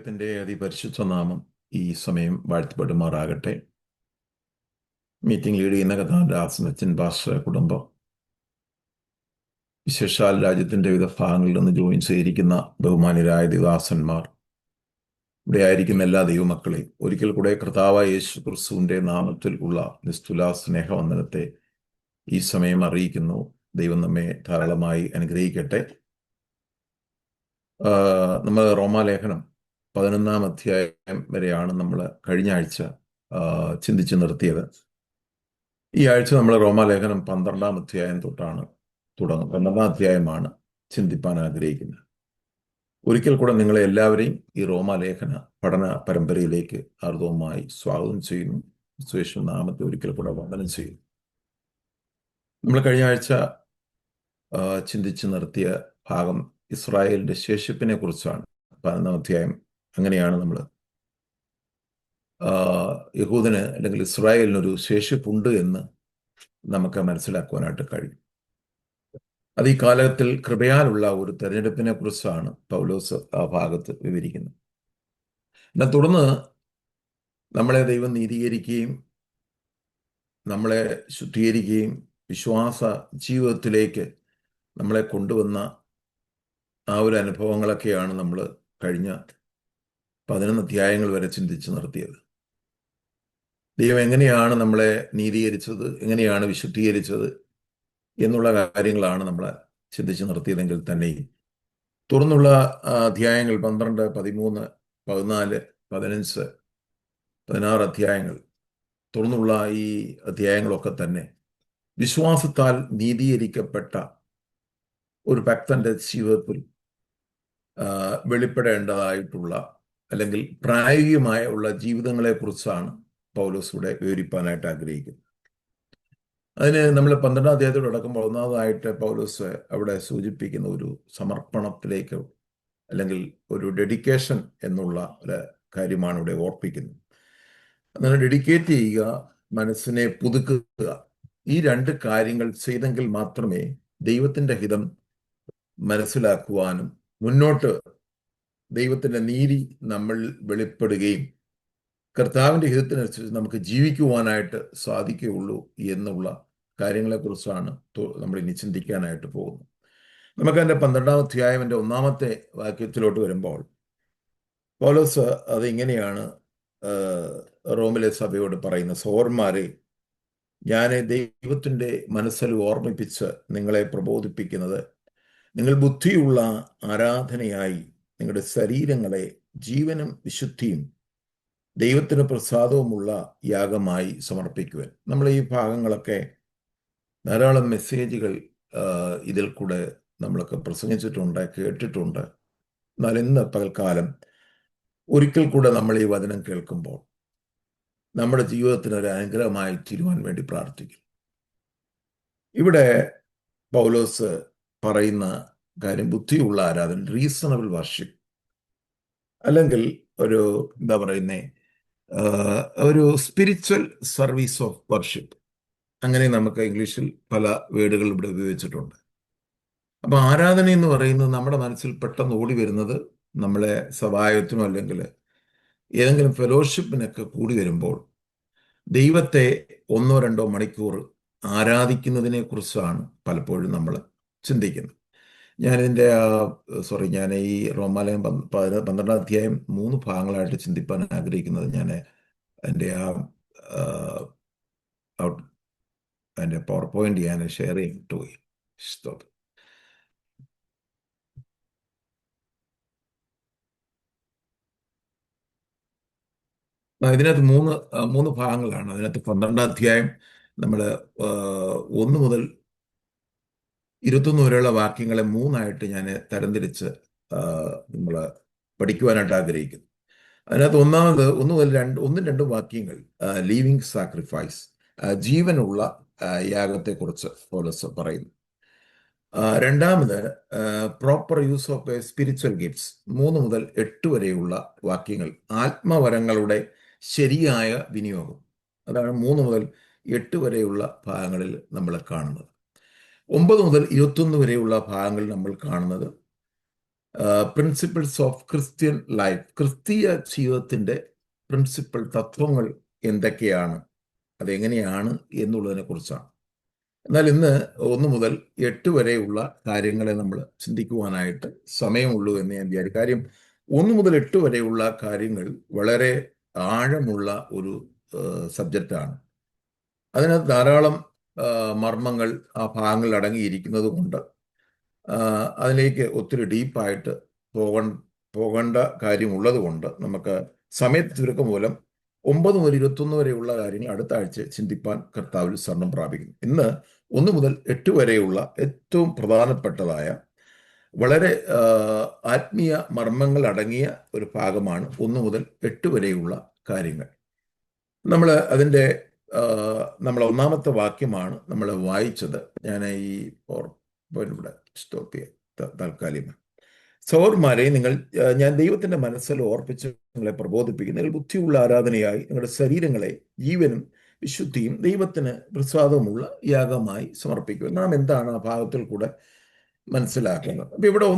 ദൈവത്തിൻ്റെ അതിപരിശുദ്ധ നാമം ഈ സമയം വാഴ്ത്തപ്പെടുമാറാകട്ടെ. മീറ്റിംഗ് ലീഡ് ചെയ്യുന്ന കഥാദാസൻ അച്ഛൻ പാസ്റ്റർ കുടുംബം, വിശേഷാൽ രാജ്യത്തിൻ്റെ വിവിധ ഭാഗങ്ങളിൽ നിന്ന് ജോയിൻ ചെയ്തിരിക്കുന്ന ബഹുമാന്യരായ ദൈവദാസന്മാർ, ഇവിടെ ആയിരിക്കുന്ന എല്ലാ ദൈവമക്കളെയും ഒരിക്കൽ കൂടെ കർത്താവായ യേശു ക്രിസ്തുവിൻ്റെ നാമത്തിൽ ഉള്ള നിസ്തുല സ്നേഹവന്ദനത്തെ ഈ സമയം അറിയിക്കുന്നു. ദൈവം നമ്മെ ധാരാളമായി അനുഗ്രഹിക്കട്ടെ. നമ്മൾ റോമാലേഖനം 11-ാം അധ്യായം വരെയാണ് നമ്മൾ കഴിഞ്ഞ ആഴ്ച ചിന്തിച്ചു നിർത്തിയത്. ഈ ആഴ്ച നമ്മൾ റോമാലേഖനം 12-ാം അധ്യായം തൊട്ടാണ് തുടങ്ങുന്നത്. 12-ാം അധ്യായമാണ് ചിന്തിപ്പാൻ ആഗ്രഹിക്കുന്നത്. ഒരിക്കൽ കൂടെ നിങ്ങളെ എല്ലാവരെയും ഈ റോമാലേഖന പഠന പരമ്പരയിലേക്ക് ആർദ്രവുമായി സ്വാഗതം ചെയ്യുന്നു. സുയേശു നാമത്തെ ഒരിക്കൽ കൂടെ വന്ദനം ചെയ്യുന്നു. നമ്മൾ കഴിഞ്ഞ ആഴ്ച ചിന്തിച്ചു നിർത്തിയ ഭാഗം ഇസ്രായേലിന്റെ ശേഷിപ്പിനെ കുറിച്ചാണ്. 11-ാം അധ്യായം അങ്ങനെയാണ് നമ്മൾ യഹൂദന് അല്ലെങ്കിൽ ഇസ്രായേലിനൊരു ശേഷിപ്പുണ്ട് എന്ന് നമുക്ക് മനസ്സിലാക്കുവാനായിട്ട് കഴിയും. അത് ഈ കാലത്തിൽ കൃപയാലുള്ള ഒരു തെരഞ്ഞെടുപ്പിനെ കുറിച്ചാണ് പൗലോസ് ആ ഭാഗത്ത് വിവരിക്കുന്നത്. എന്നാൽ തുടർന്ന് നമ്മളെ ദൈവം നീതീകരിക്കുകയും നമ്മളെ ശുദ്ധീകരിക്കുകയും വിശ്വാസ ജീവിതത്തിലേക്ക് നമ്മളെ കൊണ്ടുവന്ന ആ ഒരു അനുഭവങ്ങളൊക്കെയാണ് നമ്മൾ കഴിഞ്ഞ 11 അധ്യായങ്ങൾ വരെ ചിന്തിച്ച് നിർത്തിയത്. ദൈവം എങ്ങനെയാണ് നമ്മളെ നീതീകരിച്ചത്, എങ്ങനെയാണ് വിശുദ്ധീകരിച്ചത് എന്നുള്ള കാര്യങ്ങളാണ് നമ്മൾ ചിന്തിച്ച് നിർത്തിയതെങ്കിൽ തന്നെയും തുടർന്നുള്ള അധ്യായങ്ങൾ 12, 13, 14, 15, 16 അധ്യായങ്ങൾ, തുടർന്നുള്ള ഈ അധ്യായങ്ങളൊക്കെ തന്നെ വിശ്വാസത്താൽ നീതീകരിക്കപ്പെട്ട ഒരു ഭക്തന്റെ ജീവിതത്തിൽ വെളിപ്പെടേണ്ടതായിട്ടുള്ള അല്ലെങ്കിൽ പ്രായോഗികമായ ഉള്ള ജീവിതങ്ങളെക്കുറിച്ചാണ് പൗലോസ് ഇവിടെ വിവരിപ്പാനായിട്ട് ആഗ്രഹിക്കുന്നത്. അതിന് നമ്മൾ 12-ാം അധ്യായത്തോട് അടക്കുമ്പോൾ ഒന്നാമതായിട്ട് പൗലോസ് അവിടെ സൂചിപ്പിക്കുന്ന ഒരു സമർപ്പണത്തിലേക്ക് അല്ലെങ്കിൽ ഒരു ഡെഡിക്കേഷൻ എന്നുള്ള ഒരു കാര്യമാണ് ഇവിടെ ഓർപ്പിക്കുന്നത്. അങ്ങനെ ഡെഡിക്കേറ്റ് ചെയ്യുക, മനസ്സിനെ പുതുക്കുക, ഈ 2 കാര്യങ്ങൾ ചെയ്തെങ്കിൽ മാത്രമേ ദൈവത്തിൻ്റെ ഹിതം മനസ്സിലാക്കുവാനും മുന്നോട്ട് ദൈവത്തിൻ്റെ നീതി നമ്മൾ വെളിപ്പെടുകയും കർത്താവിൻ്റെ ഹിതത്തിനനുസരിച്ച് നമുക്ക് ജീവിക്കുവാനായിട്ട് സാധിക്കുകയുള്ളൂ എന്നുള്ള കാര്യങ്ങളെക്കുറിച്ചാണ് നമ്മൾ ഇനി ചിന്തിക്കാനായിട്ട് പോകുന്നത്. നമുക്കതിൻ്റെ 12-ാം അധ്യായത്തിൻ്റെ 1-ാമത്തെ വാക്യത്തിലോട്ട് വരുമ്പോൾ പൗലോസ് അതിങ്ങനെയാണ് റോമിലെ സഭയോട് പറയുന്നത്: സഹോദരന്മാരെ, ഞാൻ ദൈവത്തിൻ്റെ മനസ്സിൽ ഓർമ്മിപ്പിച്ച് നിങ്ങളെ പ്രബോധിപ്പിക്കുന്നത്, നിങ്ങൾ ബുദ്ധിയുള്ള ആരാധനയായി നിങ്ങളുടെ ശരീരങ്ങളെ ജീവനും വിശുദ്ധിയും ദൈവത്തിന് പ്രസാദവുമുള്ള യാഗമായി സമർപ്പിക്കുവാൻ. നമ്മൾ ഈ ഭാഗങ്ങളൊക്കെ ധാരാളം മെസ്സേജുകൾ ഇതിൽ കൂടെ നമ്മളൊക്കെ പ്രസംഗിച്ചിട്ടുണ്ട്, കേട്ടിട്ടുണ്ട്. എന്നാൽ ഇന്ന് പകൽക്കാലം ഒരിക്കൽ കൂടെ നമ്മൾ ഈ വചനം കേൾക്കുമ്പോൾ നമ്മുടെ ജീവിതത്തിന് ഒരു അനുഗ്രഹമായി തീരുവാൻ വേണ്ടി പ്രാർത്ഥിക്കും. ഇവിടെ പൗലോസ് പറയുന്ന കാര്യം ബുദ്ധിയുള്ള ആരാധന, റീസണബിൾ വർഷിപ്പ്, അല്ലെങ്കിൽ ഒരു എന്താ പറയുന്നേ, ഒരു സ്പിരിച്വൽ സർവീസ് ഓഫ് വർഷിപ്പ്, അങ്ങനെ നമുക്ക് ഇംഗ്ലീഷിൽ പല വേർഡുകൾ ഇവിടെ ഉപയോഗിച്ചിട്ടുണ്ട്. അപ്പം ആരാധന എന്ന് പറയുന്നത് നമ്മുടെ മനസ്സിൽ പെട്ടെന്ന് ഓടി വരുന്നത് നമ്മളെ സഭായത്തിനോ അല്ലെങ്കിൽ ഏതെങ്കിലും ഫെലോഷിപ്പിനൊക്കെ കൂടി വരുമ്പോൾ ദൈവത്തെ 1-2 മണിക്കൂർ ആരാധിക്കുന്നതിനെ കുറിച്ചാണ് പലപ്പോഴും നമ്മൾ ചിന്തിക്കുന്നത്. ഞാൻ ഈ റോമാലയം 12-ാം അധ്യായം 3 ഭാഗങ്ങളായിട്ട് ചിന്തിപ്പാൻ ആഗ്രഹിക്കുന്നത്. ഞാൻ എൻ്റെ പവർ പോയിന്റ് ഞാൻ ഷെയർ ചെയ്തിട്ട് പോയി. ഇതിനകത്ത് മൂന്ന് ഭാഗങ്ങളാണ്. അതിനകത്ത് 12-ാം അധ്യായം നമ്മൾ 1 മുതൽ 21 വരെയുള്ള വാക്യങ്ങളെ 3ആയിട്ട് ഞാൻ തരംതിരിച്ച് നമ്മൾ പഠിക്കുവാനായിട്ട് ആഗ്രഹിക്കുന്നു. അതിനകത്ത് 1 മുതൽ 1-2 വാക്യങ്ങൾ ലിവിങ് സാക്രിഫൈസ്, ജീവനുള്ള യാഗത്തെക്കുറിച്ച് പൗലോസ് പറയുന്നു. രണ്ടാമത് proper use of spiritual gifts, 3 മുതൽ 8 വരെയുള്ള വാക്യങ്ങൾ ആത്മവരങ്ങളുടെ ശരിയായ വിനിയോഗം. അതാണ് 3 മുതൽ 8 വരെയുള്ള ഭാഗങ്ങളിൽ നമ്മൾ കാണുന്നത്. 9 മുതൽ 21 വരെയുള്ള ഭാഗങ്ങളിൽ നമ്മൾ കാണുന്നത് പ്രിൻസിപ്പിൾസ് ഓഫ് ക്രിസ്ത്യൻ ലൈഫ്, ക്രിസ്തീയ ജീവിതത്തിൻ്റെ തത്വങ്ങൾ എന്തൊക്കെയാണ്, അതെങ്ങനെയാണ് എന്നുള്ളതിനെ കുറിച്ചാണ്. എന്നാൽ ഇന്ന് 1 മുതൽ 8 വരെയുള്ള കാര്യങ്ങളെ നമ്മൾ ചിന്തിക്കുവാനായിട്ട് സമയമുള്ളൂ എന്ന് ഞാൻ വിചാരിക്കും. കാര്യം 1 മുതൽ 8 വരെയുള്ള കാര്യങ്ങൾ വളരെ ആഴമുള്ള ഒരു സബ്ജക്റ്റാണ്. അതിനകത്ത് ധാരാളം മർമ്മങ്ങൾ ആ ഭാഗങ്ങളിൽ അടങ്ങിയിരിക്കുന്നത് കൊണ്ട് അതിലേക്ക് ഒത്തിരി ഡീപ്പായിട്ട് പോകേണ്ട കാര്യമുള്ളത് കൊണ്ട് നമുക്ക് സമയത്ത് ചുരുക്കം മൂലം 9 മുതൽ 21 വരെയുള്ള കാര്യങ്ങൾ അടുത്ത ആഴ്ച ചിന്തിപ്പാൻ കർത്താവിൽ ശരണം പ്രാപിക്കുന്നു. ഇന്ന് 1 മുതൽ 8 വരെയുള്ള ഏറ്റവും പ്രധാനപ്പെട്ടതായ വളരെ ആത്മീയ മർമ്മങ്ങൾ അടങ്ങിയ ഒരു ഭാഗമാണ് 1 മുതൽ 8 വരെയുള്ള കാര്യങ്ങൾ. നമ്മൾ അതിൻ്റെ നമ്മൾ ഒന്നാമത്തെ വാക്യമാണ് നമ്മൾ വായിച്ചത്. ഞാൻ ഈ ഇവിടെ സ്റ്റോപ്പ് ചെയ്യാം താൽക്കാലികം. സഹോദരന്മാരെ, ഞാൻ ദൈവത്തിന്റെ മനസ്സിൽ ഓർപ്പിച്ച് നിങ്ങളെ പ്രബോധിപ്പിക്കുന്നു. നിങ്ങൾ ബുദ്ധിയുള്ള ആരാധനയായി നിങ്ങളുടെ ശരീരങ്ങളെ ജീവനും വിശുദ്ധിയും ദൈവത്തിന് പ്രസാദമുള്ള യാഗമായി സമർപ്പിക്കുക. നാം എന്താണ് ആ ഭാഗത്തിൽ കൂടെ മനസ്സിലാക്കുന്നത്? അപ്പൊ ഇവിടെ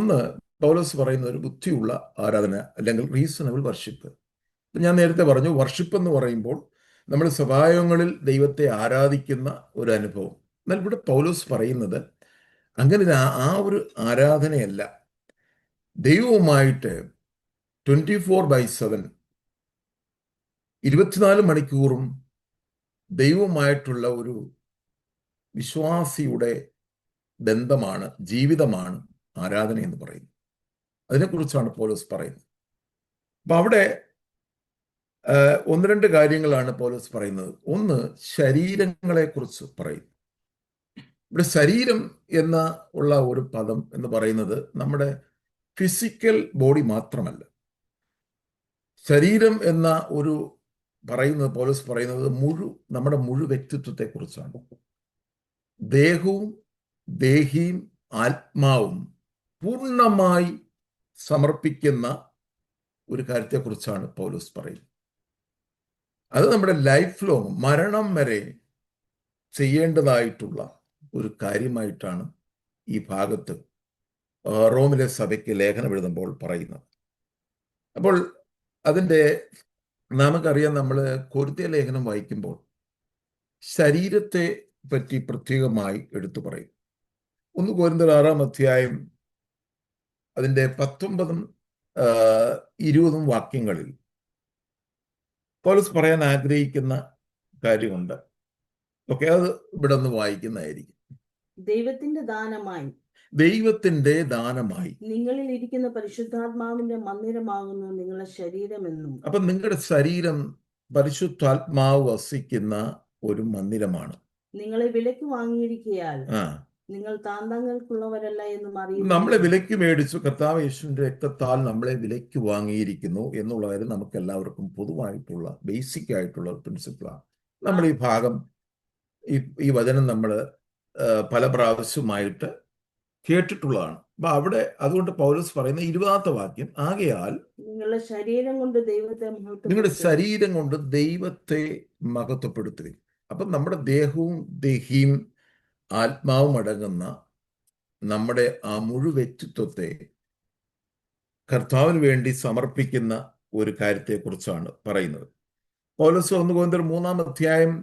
പൗലോസ് പറയുന്ന ഒരു ബുദ്ധിയുള്ള ആരാധന അല്ലെങ്കിൽ റീസണബിൾ വർഷിപ്പ്. ഞാൻ നേരത്തെ പറഞ്ഞു, വർഷിപ്പ് എന്ന് പറയുമ്പോൾ നമ്മൾ സഭായങ്ങളിൽ ദൈവത്തെ ആരാധിക്കുന്ന ഒരു അനുഭവം. എന്നാൽ ഇവിടെ പൗലോസ് പറയുന്നത് അങ്ങനെ ആ ഒരു ആരാധനയല്ല. ദൈവവുമായിട്ട് 24/7 24 മണിക്കൂറും ദൈവവുമായിട്ടുള്ള ഒരു വിശ്വാസിയുടെ ബന്ധമാണ്, ജീവിതമാണ് ആരാധന എന്ന് പറയുന്നത്. അതിനെക്കുറിച്ചാണ് പൗലോസ് പറയുന്നത്. അപ്പൊ അവിടെ 1-2 കാര്യങ്ങളാണ് പൗലോസ് പറയുന്നത്. ഒന്ന്, ശരീരങ്ങളെക്കുറിച്ച് പറയും. ഇവിടെ ശരീരം ഉള്ള ഒരു പദം എന്ന് പറയുന്നത് നമ്മുടെ ഫിസിക്കൽ ബോഡി മാത്രമല്ല. ശരീരം എന്ന ഒരു പൗലോസ് പറയുന്നത് നമ്മുടെ വ്യക്തിത്വത്തെക്കുറിച്ചാണ്. ദേഹവും ദേഹിയും ആത്മാവും പൂർണ്ണമായി സമർപ്പിക്കുന്ന ഒരു കാര്യത്തെക്കുറിച്ചാണ് പൗലോസ് പറയുന്നത്. അത് നമ്മുടെ ലൈഫ് ലോങ്, മരണം വരെ ചെയ്യേണ്ടതായിട്ടുള്ള ഒരു കാര്യമായിട്ടാണ് ഈ ഭാഗത്ത് റോമിലെ സഭയ്ക്ക് ലേഖനം എഴുതുമ്പോൾ പറയുന്നത്. അപ്പോൾ നമുക്കറിയാം, നമ്മൾ കൊരിന്ത്യർ ലേഖനം വായിക്കുമ്പോൾ ശരീരത്തെ പറ്റി പ്രത്യേകമായി എടുത്തു പറയും. 1 കൊരിന്ത്യർ 6-ാം അധ്യായം അതിൻ്റെ 19-ഉം 20-ഉം വാക്യങ്ങളിൽ പൗലോസ് പറയാൻ ആഗ്രഹിക്കുന്ന കാര്യമുണ്ട്. ഓക്കെ, അത് ഇവിടെ ഒന്ന് വായിക്കുന്നതായിരിക്കും. ദൈവത്തിന്റെ ദാനമായി നിങ്ങളിൽ ഇരിക്കുന്ന പരിശുദ്ധാത്മാവിന്റെ മന്ദിരമാകുന്നു നിങ്ങളുടെ ശരീരമെന്നും. അപ്പൊ നിങ്ങളുടെ ശരീരം പരിശുദ്ധാത്മാവ് വസിക്കുന്ന ഒരു മന്ദിരമാണ്. നിങ്ങളെ വിലക്ക് വാങ്ങിയിരിക്കയാൽ നിങ്ങൾ താന്തങ്ങൾക്കുള്ളവരല്ല എന്നും അറിയുന്നു. നമ്മളെ വിലക്ക് മേടിച്ചു, കർത്താവ് യേശുവിന്റെ രക്തത്താൽ നമ്മളെ വിലക്ക് വാങ്ങിയിരിക്കുന്നു എന്നുള്ള കാര്യം നമുക്ക് എല്ലാവർക്കും പൊതുവായിട്ടുള്ള ബേസിക് ആയിട്ടുള്ള പ്രിൻസിപ്പിളാണ്. നമ്മൾ ഈ ഭാഗം ഈ വചനം നമ്മൾ പല പ്രാവശ്യമായിട്ട് കേട്ടിട്ടുള്ളതാണ്. അപ്പൊ അവിടെ അതുകൊണ്ട് പൗലോസ് പറയുന്ന 20-ാമത്തെ വാക്യം, ആകയാൽ നിങ്ങളുടെ ശരീരം കൊണ്ട് ദൈവത്തെ മഹത്വപ്പെടുത്തുകയും. അപ്പം നമ്മുടെ ദേഹവും ദേഹിയും ആത്മാവും അടങ്ങുന്ന നമ്മുടെ ആ വ്യക്തിത്വത്തെ കർത്താവിന് വേണ്ടി സമർപ്പിക്കുന്ന ഒരു കാര്യത്തെക്കുറിച്ചാണ് പറയുന്നത്. പൗലോസ് 1 കൊരിന്ത്യർ 3-ാം അധ്യായം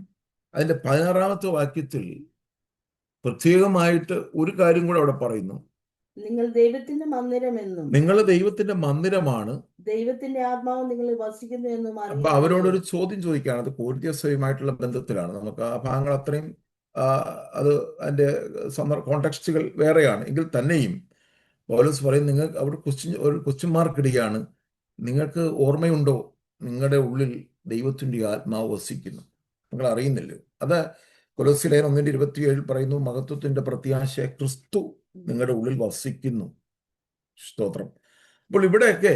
അതിൻ്റെ 16-ാമത്തെ വാക്യത്തിൽ പ്രത്യേകമായിട്ട് ഒരു കാര്യം കൂടെ അവിടെ പറയുന്നു. നിങ്ങൾ ദൈവത്തിന്റെ മന്ദിരമെന്നും നിങ്ങൾ ദൈവത്തിന്റെ മന്ദിരമാണ്, ദൈവത്തിന്റെ ആത്മാവ് നിങ്ങളിൽ വസിക്കുന്നു എന്നും. അപ്പൊ അവരോടൊരു ചോദ്യം ചോദിക്കുകയാണ്. അത് കൊരിന്ത്യർ സഭയുമായിട്ടുള്ള ബന്ധത്തിലാണ്. നമുക്ക് ആ ഭാഗങ്ങൾ അത്രയും അത് അതിന്റെ കോണ്ടെക്സ്റ്റുകൾ വേറെയാണ്. എങ്കിൽ തന്നെയും പൗലോസ് പറയും, നിങ്ങൾ അവിടെ ഒരു ക്വസ്റ്റ്യൻ മാർക്ക് ഇടുകയാണ്. നിങ്ങൾക്ക് ഓർമ്മയുണ്ടോ നിങ്ങളുടെ ഉള്ളിൽ ദൈവത്തിന്റെ ആത്മാവ് വസിക്കുന്നു? നിങ്ങൾ അറിയുന്നില്ലേ? അത് കൊലോസ്യ ലേഖനം 1:27 പറയുന്നു, മഹത്വത്തിന്റെ പ്രത്യാശ ക്രിസ്തു നിങ്ങളുടെ ഉള്ളിൽ വസിക്കുന്നു. സ്തോത്രം. അപ്പോൾ ഇവിടെയൊക്കെ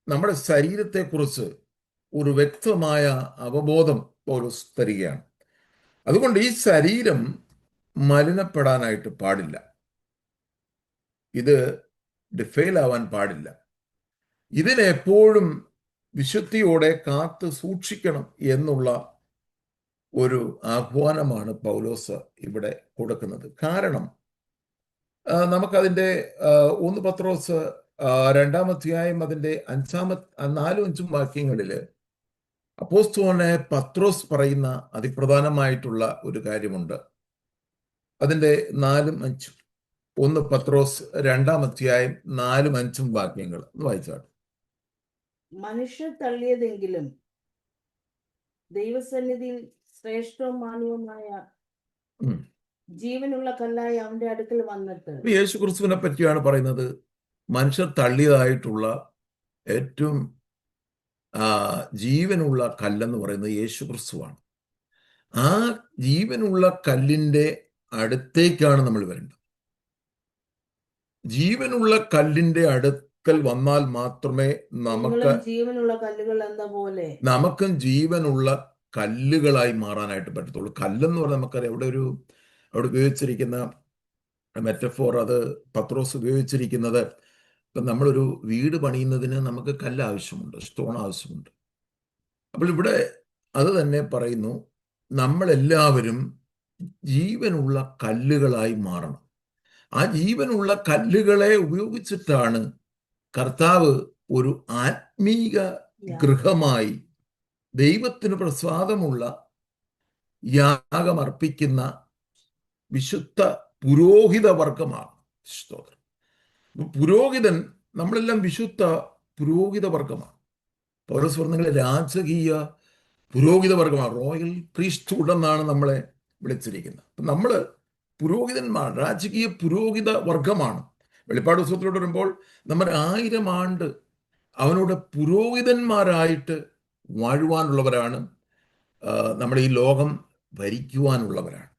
നമ്മുടെ ശരീരത്തെക്കുറിച്ച് ഒരു വ്യക്തമായ അവബോധം പൗലോസ് തരികയാണ്. അതുകൊണ്ട് ഈ ശരീരം മലിനപ്പെടാനായിട്ട് പാടില്ല, ഇത് ഡിഫെയിൽ ആവാൻ പാടില്ല. ഇതിനെപ്പോഴും വിശുദ്ധിയോടെ കാത്തു സൂക്ഷിക്കണം എന്നുള്ള ഒരു ആഹ്വാനമാണ് പൗലോസ് ഇവിടെ കൊടുക്കുന്നത്. കാരണം നമുക്കതിൻ്റെ 1 പത്രോസ് 2-ാം അധ്യായം അതിൻ്റെ 4-ഉം 5-ഉം വാക്യങ്ങളിൽ അപ്പോസ്തലനായ പത്രോസ് പറയുന്ന അതിപ്രധാനമായിട്ടുള്ള ഒരു കാര്യമുണ്ട്. അതിൻ്റെ 4-ഉം 5-ഉം 1 പത്രോസ് 2-ാം അധ്യായം 4-ഉം 5-ഉം വാക്യങ്ങൾ ഒന്ന് വായിച്ചാട്ടെ. മനുഷ്യർ തള്ളിയതെങ്കിലും ദൈവസന്നിധിയിൽ ശ്രേഷ്ഠവും മാന്യവുമായ ജീവനുള്ള കല്ലായി അവന്റെ അടുക്കൽ വന്നിട്ട്. യേശു ക്രിസ്തുവിനെ പറ്റിയാണ് പറയുന്നത്. മനുഷ്യർ തള്ളിയതായിട്ടുള്ള ഏറ്റവും ജീവനുള്ള കല്ലെന്ന് പറയുന്നത് യേശു ക്രിസ്തുവാണ്. ആ ജീവനുള്ള കല്ലിൻ്റെ അടുത്തേക്കാണ് നമ്മൾ വരേണ്ടത്. ജീവനുള്ള കല്ലിൻ്റെ അടുക്കൽ വന്നാൽ മാത്രമേ നമുക്ക് ജീവനുള്ള കല്ലുകൾ എന്ന പോലെ നമുക്കും ജീവനുള്ള കല്ലുകളായി മാറാനായിട്ട് പറ്റത്തുള്ളൂ. കല്ലെന്ന് പറഞ്ഞാൽ നമുക്കറിയാം, അവിടെ ഉപയോഗിച്ചിരിക്കുന്ന മെറ്റഫോർ, അത് പത്രോസ് ഉപയോഗിച്ചിരിക്കുന്നത്, ഇപ്പം നമ്മളൊരു വീട് പണിയുന്നതിന് നമുക്ക് കല്ല് ആവശ്യമുണ്ട്, സ്റ്റോൺ ആവശ്യമുണ്ട്. അപ്പോൾ ഇവിടെ അത് തന്നെ പറയുന്നു, നമ്മളെല്ലാവരും ജീവനുള്ള കല്ലുകളായി മാറണം. ആ ജീവനുള്ള കല്ലുകളെ ഉപയോഗിച്ചിട്ടാണ് കർത്താവ് ഒരു ആത്മീക ഗൃഹമായി ദൈവത്തിന് പ്രസാദമുള്ള യാഗമർപ്പിക്കുന്ന വിശുദ്ധ പുരോഹിത വർഗമാണ്. സ്തോത്രം. പുരോഹിതൻ, നമ്മളെല്ലാം വിശുദ്ധ പുരോഹിത വർഗമാണ്. പൗലോസ് പറഞ്ഞ രാജകീയ പുരോഹിത വർഗമാണ്. റോയൽ പ്രീസ്റ്റ്ഹുഡ് എന്നാണ് നമ്മളെ വിളിച്ചിരിക്കുന്നത്. അപ്പം നമ്മൾ പുരോഹിതന്മാർ, രാജകീയ പുരോഹിത വർഗമാണ്. വെളിപ്പാട് പുസ്തകത്തിലോട്ട് വരുമ്പോൾ നമ്മൾ 1000 ആണ്ട് അവനോട് പുരോഹിതന്മാരായിട്ട് വാഴുവാനുള്ളവരാണ്. നമ്മുടെ ഈ ലോകം ഭരിക്കുവാനുള്ളവരാണ്.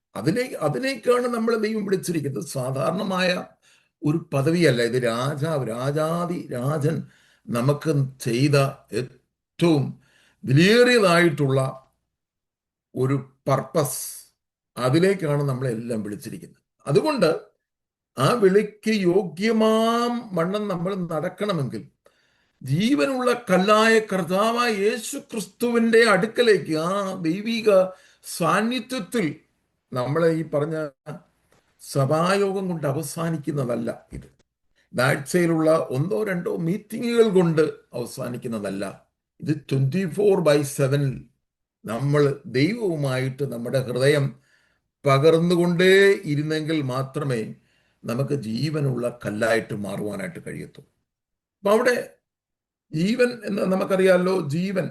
അതിലേക്കാണ് നമ്മളെ ദൈവം വിളിച്ചിരിക്കുന്നത്. സാധാരണമായ ഒരു പദവിയല്ല ഇത്. രാജാതി രാജൻ നമുക്ക് ചെയ്ത ഏറ്റവും വിലയേറിയതായിട്ടുള്ള ഒരു പർപ്പസ്, അതിലേക്കാണ് നമ്മളെല്ലാം വിളിച്ചിരിക്കുന്നത്. അതുകൊണ്ട് ആ വിളിക്ക് യോഗ്യമാം വണ്ണം നമ്മൾ നടക്കണമെങ്കിൽ ജീവനുള്ള കല്ലായ കർത്താവായ യേശു ക്രിസ്തുവിൻ്റെ അടുക്കലേക്ക്, ആ ദൈവിക സാന്നിധ്യത്തിൽ, നമ്മളെ ഈ പറഞ്ഞ സഭായോഗം കൊണ്ട് അവസാനിക്കുന്നതല്ല ഇത്. ആഴ്ചയിലുള്ള 1-2 മീറ്റിങ്ങുകൾ കൊണ്ട് അവസാനിക്കുന്നതല്ല ഇത്. 24/7 നമ്മൾ ദൈവവുമായിട്ട് നമ്മുടെ ഹൃദയം പകർന്നുകൊണ്ടേ ഇരുന്നെങ്കിൽ മാത്രമേ നമുക്ക് ജീവനുള്ള കല്ലായിട്ട് മാറുവാനായിട്ട് കഴിയത്തുള്ളൂ. അപ്പം അവിടെ ജീവൻ എന്ന് നമുക്കറിയാമല്ലോ. ജീവൻ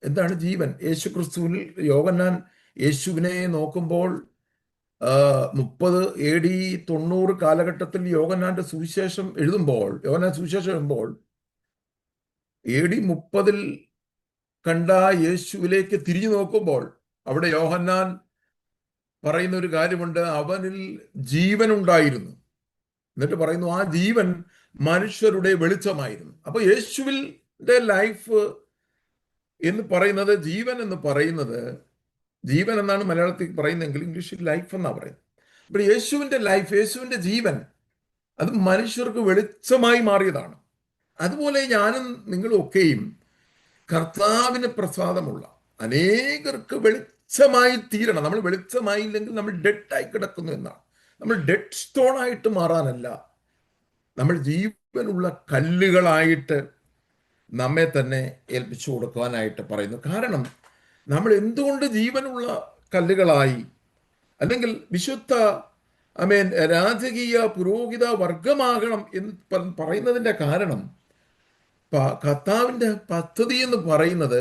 എന്താണ്? ജീവൻ യേശു ക്രിസ്തുവിൽ യോഹന്നാൻ യേശുവിനെ നോക്കുമ്പോൾ 30 AD 90 കാലഘട്ടത്തിൽ യോഹന്നാന്റെ സുവിശേഷം എഴുതുമ്പോൾ, AD 30 കണ്ട യേശുവിലേക്ക് തിരിഞ്ഞു നോക്കുമ്പോൾ അവിടെ യോഹന്നാൻ പറയുന്ന ഒരു കാര്യമുണ്ട്, അവനിൽ ജീവൻ ഉണ്ടായിരുന്നു. എന്നിട്ട് പറയുന്നു, ആ ജീവൻ മനുഷ്യരുടെ വെളിച്ചമായിരുന്നു. അപ്പൊ യേശുവിന്റെ ലൈഫ് എന്ന് പറയുന്നത്, ജീവൻ എന്ന് പറയുന്നത്, ജീവൻ എന്നാണ് മലയാളത്തിൽ പറയുന്നതെങ്കിൽ ഇംഗ്ലീഷിൽ ലൈഫ് എന്നാണ് പറയുന്നത്. അപ്പോൾ യേശുവിന്റെ ലൈഫ്, യേശുവിന്റെ ജീവൻ, അത് മനുഷ്യർക്ക് വെളിച്ചമായി മാറിയതാണ്. അതുപോലെ ഞാനും നിങ്ങളും ഒക്കെയും കർത്താവിന് പ്രസാദമുള്ള അനേകർക്ക് വെളിച്ചമായി തീരണം. നമ്മൾ വെളിച്ചമായില്ലെങ്കിൽ നമ്മൾ ഡെഡായി കിടക്കുന്നു എന്നാണ്. നമ്മൾ ഡെഡ് സ്റ്റോൺ ആയിട്ട് മാറാനല്ല, നമ്മൾ ജീവനുള്ള കല്ലുകളായിട്ട് നമ്മെ തന്നെ ഏൽപ്പിച്ചു കൊടുക്കുവാനായിട്ട് പറയുന്നു. കാരണം നമ്മൾ എന്തുകൊണ്ട് ജീവനുള്ള കല്ലുകളായി, അല്ലെങ്കിൽ വിശുദ്ധ രാജകീയ പുരോഹിത വർഗമാകണം എന്ന് പറയുന്നതിൻ്റെ കാരണം, കർത്താവിൻ്റെ പദ്ധതി എന്ന് പറയുന്നത്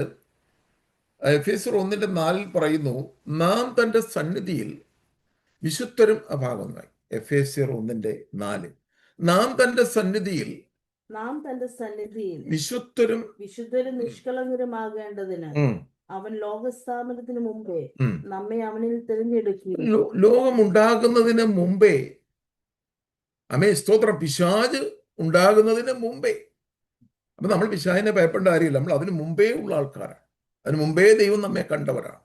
എഫേസ്യർ 1:4 പറയുന്നു, നാം തൻ്റെ സന്നിധിയിൽ വിശുദ്ധരും, ഭാഗമായി എഫേസ്യർ 1:4, നാം തൻ്റെ സന്നിധിയിൽ വിശുദ്ധരും നിഷ്കളങ്കരുമാകേണ്ടതിന് അവൻ ലോകസ്ഥാപനത്തിന് മുമ്പേ നമ്മെ അവനിൽ തിരഞ്ഞെടുക്കുകയും, ലോകമുണ്ടാകുന്നതിന് മുമ്പേ, സ്തോത്രം, പിശാച് ഉണ്ടാകുന്നതിന് മുമ്പേ. അപ്പൊ നമ്മൾ പിശാചിനെ ഭയപ്പെടേണ്ട കാര്യമില്ല. നമ്മൾ അതിന് മുമ്പേ ഉള്ള ആൾക്കാരാണ്. അതിന് മുമ്പേ ദൈവം നമ്മെ കണ്ടവരാണ്.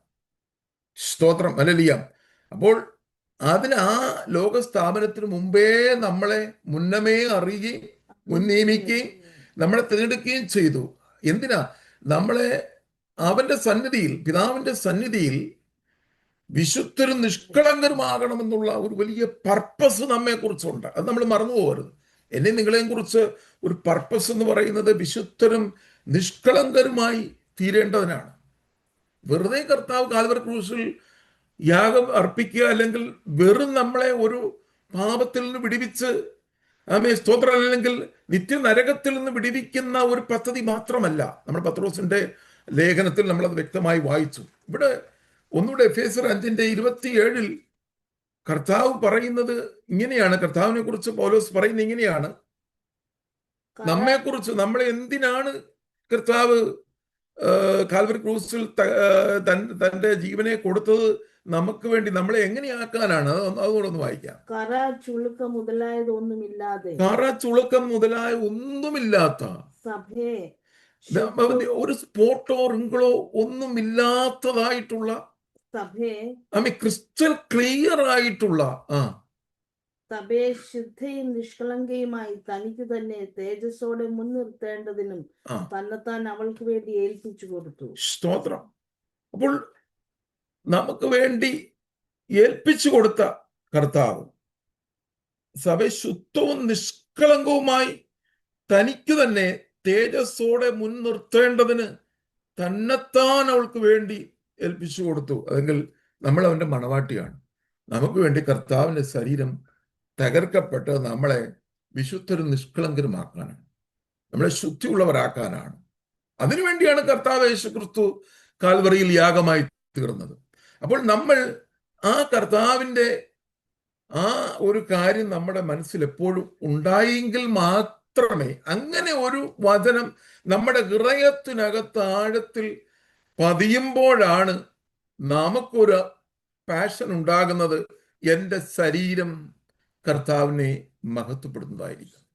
സ്തോത്രം, ഹല്ലേലൂയ. അപ്പോൾ ആ ലോകസ്ഥാപനത്തിന് മുമ്പേ നമ്മളെ മുന്നമേ അറിയുകയും മുൻനിയമിക്കുകയും നമ്മളെ തിരഞ്ഞെടുക്കുകയും ചെയ്തു. എന്തിനാ? നമ്മളെ അവന്റെ സന്നിധിയിൽ, പിതാവിന്റെ സന്നിധിയിൽ വിശുദ്ധരും നിഷ്കളങ്കരുമാകണമെന്നുള്ള ഒരു വലിയ പർപ്പസ് നമ്മെ കുറിച്ചുണ്ട്. അത് നമ്മൾ മറന്നു പോകരുത്. എന്നെ നിങ്ങളെയും കുറിച്ച് ഒരു പർപ്പസ് എന്ന് പറയുന്നത് വിശുദ്ധരും നിഷ്കളങ്കരുമായി തീരേണ്ടതിനാണ്. വെറുതെ കർത്താവ് കാൽവരി ക്രൂശിൽ യാഗം അർപ്പിക്കുക, അല്ലെങ്കിൽ വെറും നമ്മളെ ഒരു പാപത്തിൽ നിന്ന് വിടിവിച്ച് സ്തോത്രം, അല്ലെങ്കിൽ നിത്യ നരകത്തിൽ നിന്ന് വിടിവിക്കുന്ന ഒരു പദ്ധതി മാത്രമല്ല. നമ്മൾ പത്രോസിന്റെ ലേഖനത്തിൽ നമ്മളത് വ്യക്തമായി വായിച്ചു. ഇവിടെ ഒന്നുകൂടെ എഫേസ്യർ 5:27 കർത്താവ് പറയുന്നത് ഇങ്ങനെയാണ്. കർത്താവിനെ കുറിച്ച് പൗലോസ് പറയുന്നത് ഇങ്ങനെയാണ്: നമ്മെക്കുറിച്ച്, നമ്മളെ എന്തിനാണ് കർത്താവ് കാൽവരി ക്രൂസിൽ തന്റെ ജീവനെ കൊടുത്തത്? നമുക്ക് വേണ്ടി. നമ്മളെ എങ്ങനെയാക്കാനാണ്? അതുകൂടെ ഒന്ന് വായിക്കാം. കറ ചുളുക്കം മുതലായ ഒന്നുമില്ലാത്ത സഭയെ, ഒരു സ്പോട്ടോ റിങ്കിളോ ഒന്നുമില്ലാത്തതായിട്ടുള്ള സഭയെ, ക്രിസ്റ്റൽ ക്ലിയർ ആയിട്ടുള്ള സഭയെ ശുദ്ധയും നിഷ്കളങ്കയുമായി തനിക്ക് തന്നെ തേജസ്സോടെ മുൻനിർത്തേണ്ടതിനും തന്നെത്താൻ അവൾക്ക് വേണ്ടി ഏൽപ്പിച്ചു കൊടുത്തു. സ്തോത്രം. അപ്പോൾ നമുക്ക് വേണ്ടി ഏൽപ്പിച്ചു കൊടുത്ത കർത്താവ് സഭയെ ശുദ്ധവും നിഷ്കളങ്കവുമായി തനിക്ക് തന്നെ തേജസ്സോടെ മുൻനിർത്തേണ്ടതിന് തന്നെത്താൻ അവൾക്ക് വേണ്ടി ഏൽപ്പിച്ചു കൊടുത്തു. അല്ലെങ്കിൽ നമ്മൾ അവന്റെ മണവാട്ടിയാണ്. നമുക്ക് വേണ്ടി കർത്താവിന്റെ ശരീരം തകർക്കപ്പെട്ട് നമ്മളെ വിശുദ്ധരും നിഷ്കളങ്കരുമാക്കാനാണ്, നമ്മളെ ശുദ്ധിയുള്ളവരാക്കാനാണ്. അതിനുവേണ്ടിയാണ് കർത്താവ് യേശുക്രിസ്തു കാൽവറിയിൽ യാഗമായി തീർന്നത്. അപ്പോൾ നമ്മൾ ആ കർത്താവിന്റെ ആ ഒരു കാര്യം നമ്മുടെ മനസ്സിൽ എപ്പോഴും ഉണ്ടായെങ്കിൽ മാത്രമേ, അങ്ങനെ ഒരു വചനം നമ്മുടെ ഹൃദയത്തിനകത്ത് ആഴത്തിൽ പതിയുമ്പോഴാണ് നമുക്കൊരു പാഷൻ ഉണ്ടാകുന്നത്. എൻ്റെ ശരീരം കർത്താവിനെ മഹത്വപ്പെടുന്നതായിരിക്കണം,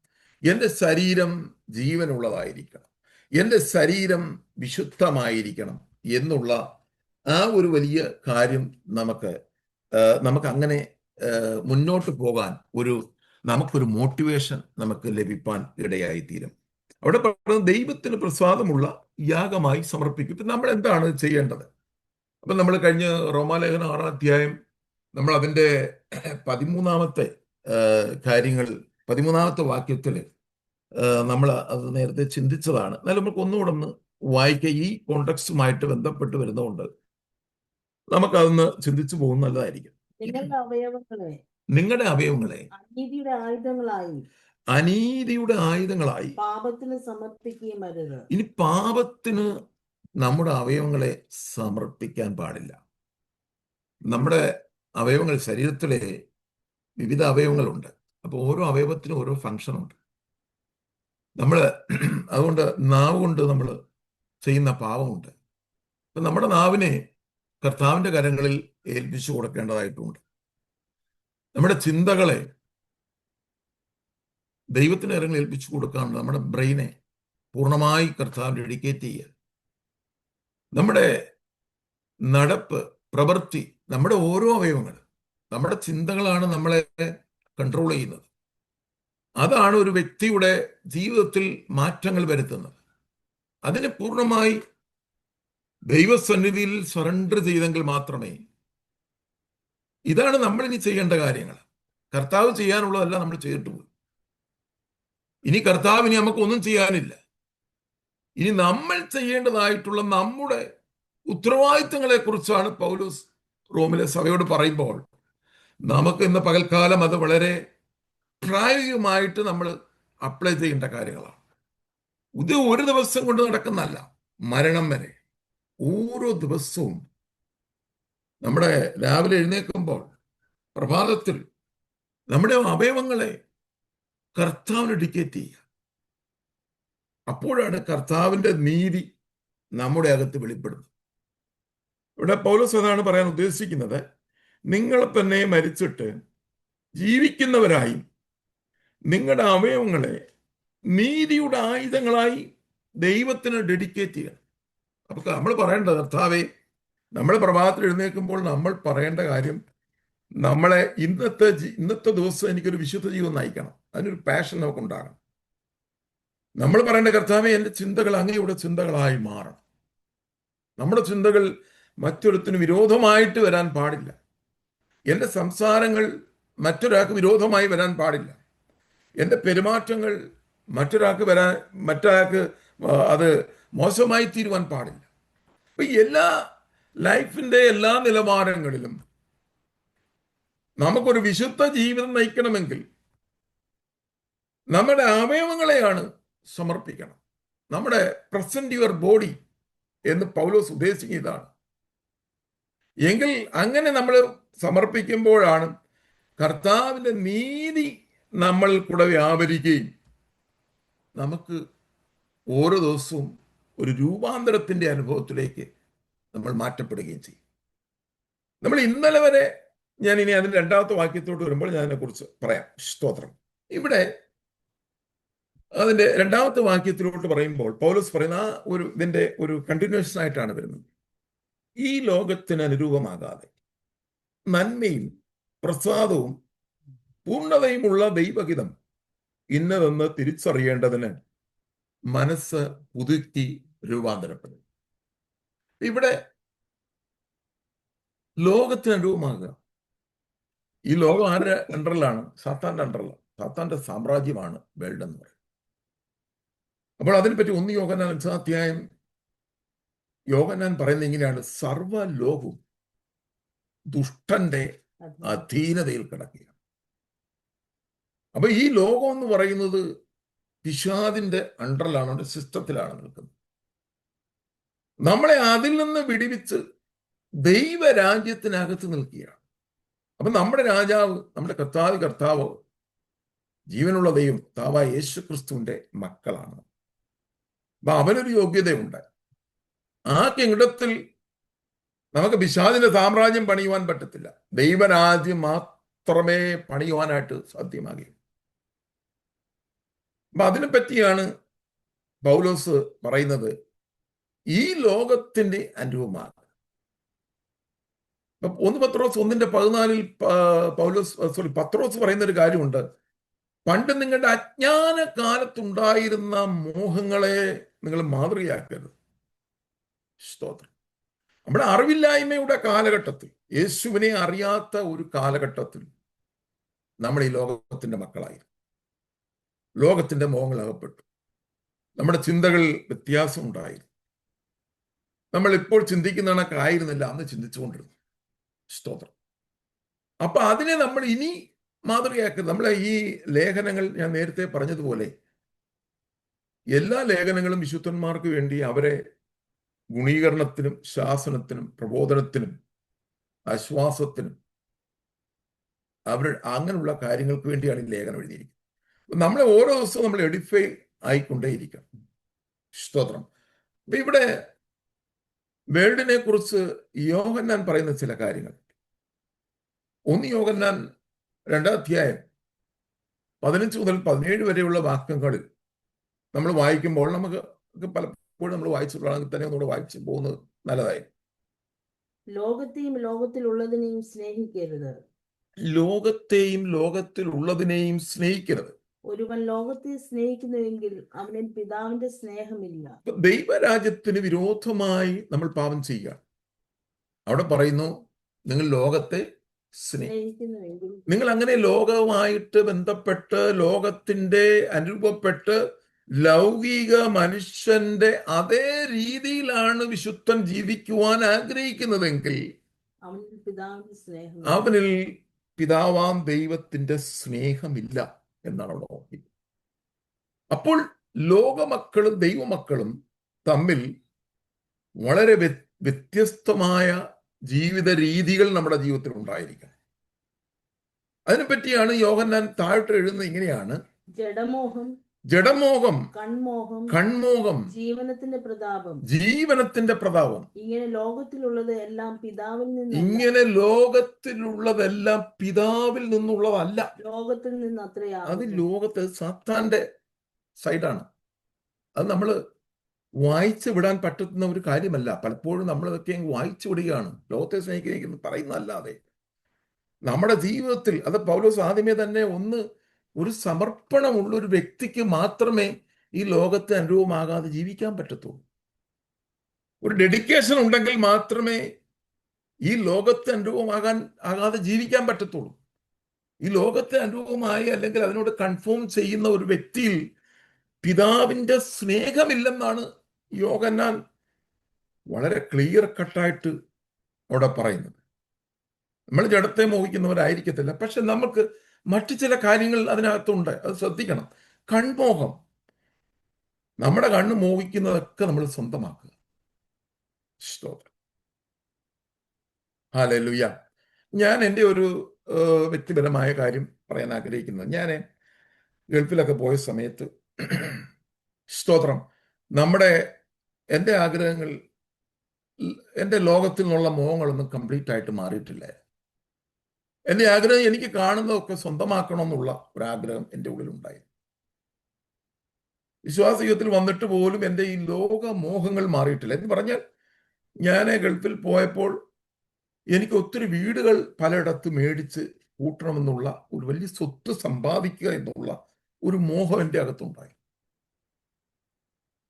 എൻ്റെ ശരീരം ജീവനുള്ളതായിരിക്കണം, എൻ്റെ ശരീരം വിശുദ്ധമായിരിക്കണം എന്നുള്ള ആ ഒരു വലിയ കാര്യം നമുക്ക് അങ്ങനെ മുന്നോട്ട് പോകാൻ നമുക്കൊരു മോട്ടിവേഷൻ നമുക്ക് ലഭിക്കാൻ ഇടയായിത്തീരും. അവിടെ പറയുന്നത് ദൈവത്തിന് പ്രസാദമുള്ള യാഗമായി സമർപ്പിക്കും. ഇപ്പം നമ്മൾ എന്താണ് ചെയ്യേണ്ടത്? അപ്പം നമ്മൾ കഴിഞ്ഞ റോമാലേഖനം 6-ാം അധ്യായം നമ്മൾ അതിൻ്റെ 13-ാമത്തെ കാര്യങ്ങൾ, 13-ാമത്തെ വാക്യത്തിൽ നമ്മൾ അത് നേരത്തെ ചിന്തിച്ചതാണ്. എന്നാലും നമുക്ക് ഒന്നുകൂടെ ഒന്ന് വായിക്കുക. ഈ കോണ്ടെക്സ്റ്റുമായിട്ട് ബന്ധപ്പെട്ട് വരുന്നതുകൊണ്ട് നമുക്കതൊന്ന് ചിന്തിച്ചു പോകുന്നത് നല്ലതായിരിക്കും. നിങ്ങളുടെ അവയവങ്ങളെ അനീതിയുടെ ആയുധങ്ങളായി പാപത്തിന് സമർപ്പിക്കുകയും അരുത്. ഇനി പാപത്തിന് നമ്മുടെ അവയവങ്ങളെ സമർപ്പിക്കാൻ പാടില്ല. നമ്മുടെ അവയവങ്ങൾ, ശരീരത്തിലെ വിവിധ അവയവങ്ങളുണ്ട്. അപ്പോൾ ഓരോ അവയവത്തിനും ഓരോ ഫങ്ഷനുണ്ട്. അതുകൊണ്ട് നാവ് കൊണ്ട് നമ്മൾ ചെയ്യുന്ന പാപമുണ്ട്. അപ്പം നമ്മുടെ നാവിനെ കർത്താവിൻ്റെ കരങ്ങളിൽ ഏൽപ്പിച്ചു കൊടുക്കേണ്ടതായിട്ടുണ്ട്. നമ്മുടെ ചിന്തകളെ ദൈവത്തിൻ്റെ കരങ്ങളിൽ ഏൽപ്പിച്ചു കൊടുക്കാനുണ്ട്. നമ്മുടെ ബ്രെയിനെ പൂർണ്ണമായി കർത്താവിന് ഡെഡിക്കേറ്റ് ചെയ്യുക. നമ്മുടെ നടപ്പ്, പ്രവൃത്തി, നമ്മുടെ ഓരോ അവയവങ്ങൾ, നമ്മുടെ ചിന്തകളാണ് നമ്മളെ കൺട്രോൾ ചെയ്യുന്നത്. അതാണ് ഒരു വ്യക്തിയുടെ ജീവിതത്തിൽ മാറ്റങ്ങൾ വരുത്തുന്നത്. അതിനെ പൂർണ്ണമായി ദൈവസന്നിധിയിൽ സറണ്ടർ ചെയ്തെങ്കിൽ മാത്രമേ. ഇതാണ് നമ്മളിനി ചെയ്യേണ്ട കാര്യങ്ങൾ. കർത്താവ് ചെയ്യാനുള്ളതല്ല നമ്മൾ ചെയ്തിട്ട് പോയി. ഇനി കർത്താവിന് നമുക്കൊന്നും ചെയ്യാനില്ല. ഇനി നമ്മൾ ചെയ്യേണ്ടതായിട്ടുള്ള നമ്മുടെ ഉത്തരവാദിത്തങ്ങളെ കുറിച്ചാണ് പൗലോസ് റോമിലെ സഭയോട് പറയുമ്പോൾ നമുക്ക് ഇന്ന് പകൽക്കാലം അത് വളരെ പ്രായോഗികമായിട്ട് നമ്മൾ അപ്ലൈ ചെയ്യേണ്ട കാര്യങ്ങളാണ്. ഇത് ഒരു ദിവസം കൊണ്ട് നടക്കുന്നതല്ല, മരണം വരെ. ഓരോ ദിവസവും നമ്മുടെ രാവിലെ എഴുന്നേൽക്കുമ്പോൾ, പ്രഭാതത്തിൽ നമ്മുടെ അവയവങ്ങളെ കർത്താവിന് ഡെഡിക്കേറ്റ് ചെയ്യുക. അപ്പോഴാണ് കർത്താവിൻ്റെ നീതി നമ്മുടെ അകത്ത് വെളിപ്പെടുന്നത്. ഇവിടെ പൗലോസ് അതാണ് പറയാൻ ഉദ്ദേശിക്കുന്നത്. നിങ്ങൾ തന്നെ മരിച്ചിട്ട് ജീവിക്കുന്നവരായി നിങ്ങളുടെ അവയവങ്ങളെ നീതിയുടെ ആയുധങ്ങളായി ദൈവത്തിന് ഡെഡിക്കേറ്റ് ചെയ്യണം. അപ്പൊ നമ്മൾ പറയേണ്ടത്, കർത്താവേ, നമ്മൾ പ്രഭാതത്തിൽ എഴുന്നേൽക്കുമ്പോൾ നമ്മൾ പറയേണ്ട കാര്യം, നമ്മളെ ഇന്നത്തെ ദിവസം എനിക്കൊരു വിശുദ്ധ ജീവിതം നയിക്കണം. അതിനൊരു പാഷൻ നമുക്കുണ്ടാകണം. നമ്മൾ പറയേണ്ട, കർത്താവേ, എൻ്റെ ചിന്തകൾ അങ്ങയുടെ ചിന്തകളായി മാറണം. നമ്മുടെ ചിന്തകൾ മറ്റൊരുത്തിന് വിരോധമായിട്ട് വരാൻ പാടില്ല. എൻ്റെ സംസാരങ്ങൾ മറ്റൊരാൾക്ക് വിരോധമായി വരാൻ പാടില്ല. എൻ്റെ പെരുമാറ്റങ്ങൾ മറ്റൊരാൾക്ക് അത് മോശമായി തീരുവാൻ പാടില്ല. അപ്പൊ എല്ലാ ലൈഫിന്റെ എല്ലാ നിലവാരങ്ങളിലും നമുക്കൊരു വിശുദ്ധ ജീവിതം നയിക്കണമെങ്കിൽ നമ്മുടെ അവയവങ്ങളെയാണ് സമർപ്പിക്കണം. നമ്മുടെ പ്രസന്റ് യുവർ ബോഡി എന്ന് പൗലോസ് ഉദ്ദേശിക്കുന്നതാണ്. എങ്കിൽ അങ്ങനെ നമ്മൾ സമർപ്പിക്കുമ്പോഴാണ് കർത്താവിന്റെ നീതി നമ്മൾ കൂടെ വ്യാപരിക്കുകയും നമുക്ക് ഓരോ ദിവസവും ഒരു രൂപാന്തരത്തിന്റെ അനുഭവത്തിലേക്ക് നമ്മൾ മാറ്റപ്പെടുകയും ചെയ്യും. നമ്മൾ ഇന്നലെ വരെ, ഞാൻ ഇനി അതിന്റെ രണ്ടാമത്തെ വാക്യത്തോട്ട് വരുമ്പോൾ ഞാൻ അതിനെക്കുറിച്ച് പറയാം. സ്തോത്രം. ഇവിടെ അതിന്റെ രണ്ടാമത്തെ വാക്യത്തിലോട്ട് പറയുമ്പോൾ പൗലോസ് പറയുന്ന ഇതിന്റെ ഒരു കണ്ടിന്യൂഷൻ ആയിട്ടാണ് വരുന്നത്. ഈ ലോകത്തിന് അനുരൂപമാകാതെ നന്മയും പ്രസാദവും പൂർണ്ണതയുമുള്ള ദൈവഹിതം ഇന്നതെന്ന് തിരിച്ചറിയേണ്ടതിന് മനസ്സ് പുതുക്കി രൂപാന്തരപ്പെടും. ഇവിടെ ലോകത്തിന് അനുരൂപമാകുക. ഈ ലോകം ആരുടെ അണ്ടറിലാണ്? സാത്താന്റെ അണ്ടറിലാണ്. സാത്താന്റെ സാമ്രാജ്യമാണ് വേൾഡ് എന്ന് പറയുന്നത്. അപ്പോൾ അതിനെപ്പറ്റി 1 യോഹന്നാൻ 5-ാം അധ്യായം യോഹന്നാൻ പറയുന്നത് ഇങ്ങനെയാണ്: സർവ്വലോകവും ദുഷ്ടന്റെ അധീനതയിൽ കിടക്കുക. അപ്പൊ ഈ ലോകം എന്ന് പറയുന്നത് പിശാചിന്റെ അണ്ടറിലാണ്, അവന്റെ സിസ്റ്റത്തിലാണ് നിൽക്കുന്നത്. നമ്മളെ അതിൽ നിന്ന് വിടിവിച്ച് ദൈവരാജ്യത്തിനകത്ത് നിൽക്കുകയാണ്. അപ്പൊ നമ്മുടെ രാജാവ്, നമ്മുടെ കർത്താവ് ജീവനുള്ള ദൈവം കർത്താവായ യേശു ക്രിസ്തുവിന്റെ മക്കളാണ്. അപ്പൊ അവനൊരു യോഗ്യതയുണ്ട്. ആ കിങ്ഡത്തിൽ നമുക്ക് പിശാചിന്റെ സാമ്രാജ്യം പണിയുവാൻ പറ്റത്തില്ല. ദൈവരാജ്യം മാത്രമേ പണിയുവാനായിട്ട് സാധ്യമാകൂ. അപ്പൊ അതിനെപ്പറ്റിയാണ് പൗലോസ് പറയുന്നത്, ഈ ലോകത്തിന്റെ അനുരൂപമാണ്. 1 പത്രോസ് 1:14 പത്രോസ് പറയുന്ന ഒരു കാര്യമുണ്ട്: പണ്ട് നിങ്ങളുടെ അജ്ഞാന കാലത്തുണ്ടായിരുന്ന മോഹങ്ങളെ നിങ്ങൾ മാതൃകയാക്കരുത്. സ്തോത്രം. നമ്മുടെ അറിവില്ലായ്മയുടെ കാലഘട്ടത്തിൽ, യേശുവിനെ അറിയാത്ത ഒരു കാലഘട്ടത്തിൽ നമ്മൾ ഈ ലോകത്തിന്റെ മക്കളായി, ലോകത്തിന്റെ മോഹങ്ങൾ അകപ്പെട്ടു. നമ്മുടെ ചിന്തകൾ വ്യത്യാസം ഉണ്ടായിരുന്നു. നമ്മൾ ഇപ്പോൾ ചിന്തിക്കുന്ന കണക്ക് ആയിരുന്നില്ല അന്ന് ചിന്തിച്ചുകൊണ്ടിരുന്നു. സ്തോത്രം. അപ്പൊ അതിനെ നമ്മൾ ഇനി മാതൃകയാക്കരുത്. നമ്മളെ ഈ ലേഖനങ്ങൾ, ഞാൻ നേരത്തെ പറഞ്ഞതുപോലെ, എല്ലാ ലേഖനങ്ങളും വിശുദ്ധന്മാർക്ക് വേണ്ടി അവരെ ഗുണീകരണത്തിനും ശാസനത്തിനും പ്രബോധനത്തിനും ആശ്വാസത്തിനും അങ്ങനെയുള്ള കാര്യങ്ങൾക്ക് വേണ്ടിയാണ് ഈ ലേഖനം എഴുതിയിരിക്കുന്നത്. നമ്മളെ ഓരോ ദിവസവും നമ്മൾ എഡിഫൈ ആയിക്കൊണ്ടേയിരിക്കണം. സ്തോത്രം. അപ്പൊ ഇവിടെ വേൾഡിനെ കുറിച്ച് യോഹന്നാൻ പറയുന്ന ചില കാര്യങ്ങൾ, 1 യോഹന്നാൻ 2-ാം അധ്യായം 15 മുതൽ 17 വരെയുള്ള വാക്യങ്ങളിൽ നമ്മൾ വായിക്കുമ്പോൾ നമുക്ക് പലപ്പോഴും നമ്മൾ വായിച്ചിട്ടുള്ളതാണെങ്കിൽ തന്നെ ഒന്നുകൂടെ വായിച്ചു പോകുന്നത് നല്ലതായി. ലോകത്തെയും ലോകത്തിലുള്ളതിനെയും സ്നേഹിക്കരുത്. ലോകത്തെയും ലോകത്തിലുള്ളതിനെയും സ്നേഹിക്കരുത്. ഒരുവൻ ലോകത്തെ സ്നേഹിക്കുന്നുവെങ്കിൽ അവനിൽ പിതാവിന്റെ സ്നേഹമില്ല. ദൈവരാജ്യത്തിന് വിരോധമായി നമ്മൾ പാപം ചെയ്യുക. അവിടെ പറയുന്നു, നിങ്ങൾ ലോകത്തെ സ്നേഹിക്കുന്നുവെങ്കിൽ, നിങ്ങൾ അങ്ങനെ ലോകവുമായിട്ട് ബന്ധപ്പെട്ട് ലോകത്തിന്റെ അനുരൂപപ്പെട്ട് ലൗകിക മനുഷ്യന്റെ അതേ രീതിയിലാണ് വിശുദ്ധൻ ജീവിക്കുവാൻ ആഗ്രഹിക്കുന്നതെങ്കിൽ അവനിൽ പിതാവാം ദൈവത്തിന്റെ സ്നേഹമില്ല എന്നാണ് അവിടെ ഓർമ്മിക്കുന്നത്. അപ്പോൾ ലോകമക്കളും ദൈവമക്കളും തമ്മിൽ വളരെ വ്യത്യസ്തമായ ജീവിത രീതികൾ നമ്മുടെ ജീവിതത്തിൽ ഉണ്ടായിരിക്കണം. അതിനെപ്പറ്റിയാണ് യോഹന്നാൻ താഴോട്ട് എഴുതുന്നത് ഇങ്ങനെയാണ്: ജഡമോഹം, കൺമോഹം, ജീവനത്തിന്റെ പ്രതാപം, ഇങ്ങനെ ലോകത്തിലുള്ളതെല്ലാം പിതാവിൽ നിന്നുള്ളതല്ല. ലോകത്തിൽ നിന്ന് അത് ലോകത്ത് സാത്താന്റെ സൈഡാണ്. അത് നമ്മൾ വായിച്ചു വിടാൻ പറ്റുന്ന ഒരു കാര്യമല്ല. പലപ്പോഴും നമ്മളതൊക്കെ വായിച്ചു വിടുകയാണ്. ലോകത്തെ സ്നേഹിക്കുന്ന പറയുന്നതല്ലാതെ നമ്മുടെ ജീവിതത്തിൽ, അത് പൗലോസ് ആദ്യമേ തന്നെ ഒരു സമർപ്പണമുള്ള ഒരു വ്യക്തിക്ക് മാത്രമേ ഈ ലോകത്തെ അനുരൂപമാകാതെ ജീവിക്കാൻ പറ്റത്തുള്ളൂ. ഒരു ഡെഡിക്കേഷൻ ഉണ്ടെങ്കിൽ മാത്രമേ ഈ ലോകത്തെ ആകാതെ ജീവിക്കാൻ പറ്റത്തുള്ളൂ. ഈ ലോകത്തെ അനുഭവമായി അല്ലെങ്കിൽ അതിനോട് കൺഫേം ചെയ്യുന്ന ഒരു വ്യക്തിയിൽ പിതാവിന്റെ സ്നേഹമില്ലെന്നാണ് യോഹന്നാൻ വളരെ ക്ലിയർ കട്ടായിട്ട് അവിടെ പറയുന്നത്. നമ്മൾ ജഡത്തെ മോഹിക്കുന്നവരായിരിക്കത്തില്ല, പക്ഷെ നമുക്ക് മറ്റു ചില കാര്യങ്ങൾ അതിനകത്തുണ്ട്, അത് ശ്രദ്ധിക്കണം. കൺമോഹം, നമ്മുടെ കണ്ണ് മോഹിക്കുന്നതൊക്കെ നമ്മൾ സ്വന്തമാക്കുക. സ്തോത്രം. ഹല്ലേലൂയ. ഞാൻ എൻ്റെ ഒരു വ്യക്തിപരമായ കാര്യം പറയാൻ ആഗ്രഹിക്കുന്നത്, ഞാൻ ഗൾഫിലൊക്കെ പോയ സമയത്ത് സ്തോത്രം, എൻ്റെ ആഗ്രഹങ്ങൾ, എൻ്റെ ലോകത്തിൽ നിന്നുള്ള മോഹങ്ങളൊന്നും കംപ്ലീറ്റ് ആയിട്ട് മാറിയിട്ടില്ല. എൻ്റെ ആഗ്രഹം എനിക്ക് കാണുന്നതൊക്കെ സ്വന്തമാക്കണമെന്നുള്ള ഒരാഗ്രഹം എൻ്റെ ഉള്ളിലുണ്ടായി. വിശ്വാസ ജീവിതത്തിൽ വന്നിട്ട് പോലും എൻ്റെ ഈ ലോക മോഹങ്ങൾ മാറിയിട്ടില്ല. എന്ന് പറഞ്ഞാൽ, ഞാൻ ഗൾഫിൽ പോയപ്പോൾ എനിക്ക് ഒത്തിരി വീടുകൾ പലയിടത്ത് മേടിച്ച് കൂട്ടണമെന്നുള്ള ഒരു വലിയ സ്വത്ത് സമ്പാദിക്കുക എന്നുള്ള ഒരു മോഹം എൻ്റെ അകത്തുണ്ടായി.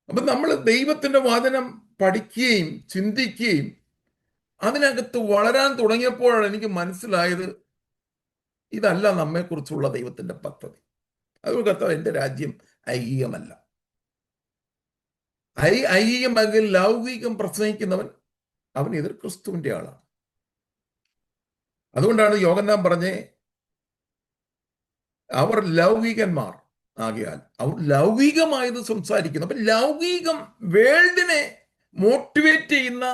അപ്പൊ നമ്മൾ ദൈവത്തിന്റെ വചനം പഠിക്കുകയും ചിന്തിക്കുകയും അതിനകത്ത് വളരാൻ തുടങ്ങിയപ്പോഴാണ് എനിക്ക് മനസ്സിലായത്, ഇതല്ല നമ്മെക്കുറിച്ചുള്ള ദൈവത്തിന്റെ പദ്ധതി. അതുകൊണ്ട് കർത്താവ്, എൻ്റെ രാജ്യം ഐഹികമല്ല. ഐഹികമെങ്കിൽ ലൗകികം പ്രസംഗിക്കുന്നവൻ അവൻ എതിർ ക്രിസ്തുവിന്റെ ആളാണ്. അതുകൊണ്ടാണ് യോഹന്നാൻ പറഞ്ഞേ, അവർ ലൗകികന്മാർ ആകയാൽ അവർ ലൗകികമായത് സംസാരിക്കുന്നു. അപ്പൊ ലൗകികം, വേൾഡിനെ മോട്ടിവേറ്റ് ചെയ്യുന്ന,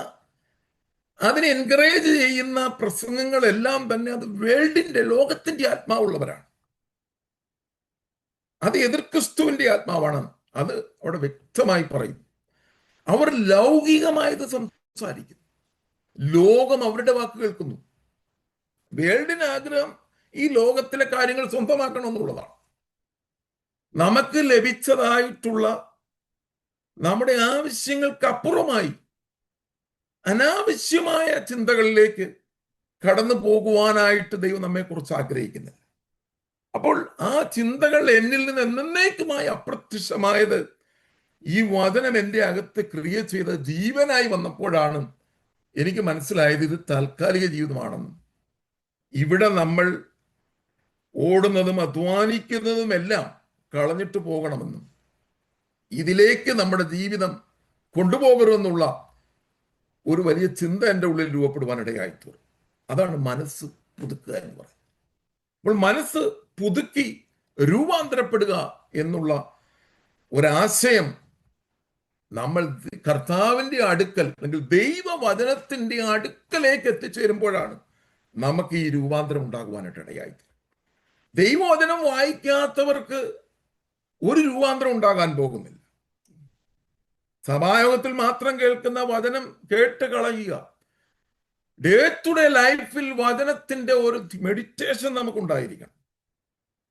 അതിനെ എൻകറേജ് ചെയ്യുന്ന പ്രസംഗങ്ങളെല്ലാം തന്നെ അത് വേൾഡിന്റെ, ലോകത്തിന്റെ ആത്മാവുള്ളവരാണ്. അത് എതിർ ക്രിസ്തുവിന്റെ ആത്മാവാണ്. അത് അവിടെ വ്യക്തമായി പറയും. അവർ ലൗകികമായത് സംസാരിക്കുന്നു, ലോകം അവരുടെ വാക്ക് കേൾക്കുന്നു. വേൾഡിന് ആഗ്രഹം ഈ ലോകത്തിലെ കാര്യങ്ങൾ സ്വന്തമാക്കണമെന്നുള്ളതാണ്. നമുക്ക് ലഭിച്ചതായിട്ടുള്ള നമ്മുടെ ആവശ്യങ്ങൾക്കപ്പുറമായി അനാവശ്യമായ ചിന്തകളിലേക്ക് കടന്നു പോകുവാനായിട്ട് ദൈവം നമ്മെക്കുറിച്ച് ആഗ്രഹിക്കുന്നില്ല. അപ്പോൾ ആ ചിന്തകൾ എന്നിൽ നിന്ന് എന്നേക്കുമായി അപ്രത്യക്ഷമായത് ഈ വചനം എൻ്റെ അകത്ത് ക്രിയ ചെയ്ത് ജീവനായി വന്നപ്പോഴാണ് എനിക്ക് മനസ്സിലായത് ഇത് താൽക്കാലിക ജീവിതമാണെന്നും, ഇവിടെ നമ്മൾ ഓടുന്നതും അധ്വാനിക്കുന്നതും എല്ലാം കളഞ്ഞിട്ട് പോകണമെന്നും, ഇതിലേക്ക് നമ്മുടെ ജീവിതം കൊണ്ടുപോകരുതെന്നുള്ള ഒരു വലിയ ചിന്ത എൻ്റെ ഉള്ളിൽ രൂപപ്പെടുവാനിടയായിത്തീർന്നു. അതാണ് മനസ്സ് പുതുക്കുക എന്ന് പറയുന്നത്. അപ്പോൾ മനസ്സ് പുതുക്കി രൂപാന്തരപ്പെടുക എന്നുള്ള ഒരാശയം നമ്മൾ കർത്താവിന്റെ അടുക്കൽ അല്ലെങ്കിൽ ദൈവവചനത്തിന്റെ അടുക്കലേക്ക് എത്തിച്ചേരുമ്പോഴാണ് നമുക്ക് ഈ രൂപാന്തരം ഉണ്ടാകുവാനായിട്ട് ഇടയായിത്തീരും. ദൈവവചനം വായിക്കാത്തവർക്ക് ഒരു രൂപാന്തരം ഉണ്ടാകാൻ പോകുന്നില്ല. സഭായോഗത്തിൽ മാത്രം കേൾക്കുന്ന വചനം കേട്ട് കളയുക. ഡേ ടു ഡേ ലൈഫിൽ വചനത്തിന്റെ ഒരു മെഡിറ്റേഷൻ നമുക്കുണ്ടായിരിക്കണം.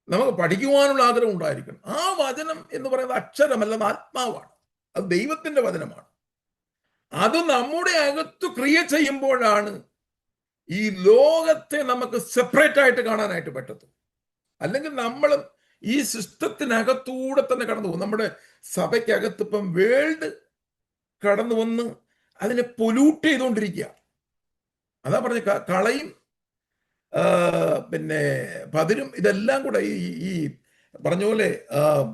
നമുക്ക് പഠിക്കുവാനുള്ള ആഗ്രഹം ഉണ്ടായിരിക്കണം. ആ വചനം എന്ന് പറയുന്നത് അക്ഷരമല്ല, ആത്മാവാണ്. അത് ദൈവത്തിന്റെ വചനമാണ്. അത് നമ്മുടെ അകത്ത് ക്രിയ ചെയ്യുമ്പോഴാണ് ഈ ലോകത്തെ നമുക്ക് സെപ്പറേറ്റ് ആയിട്ട് കാണാനായിട്ട് പറ്റത്തുള്ളൂ. അല്ലെങ്കിൽ നമ്മൾ ഈ സിസ്റ്റത്തിനകത്തൂടെ തന്നെ കടന്നു പോകും. നമ്മുടെ സഭയ്ക്കകത്ത് ഇപ്പം വേൾഡ് കടന്നു വന്ന് അതിനെ പൊല്യൂട്ട് ചെയ്തുകൊണ്ടിരിക്കുക. അതാ പറഞ്ഞ കളയും പിന്നെ പതിരും ഇതെല്ലാം കൂടെ ഈ പറഞ്ഞ പോലെ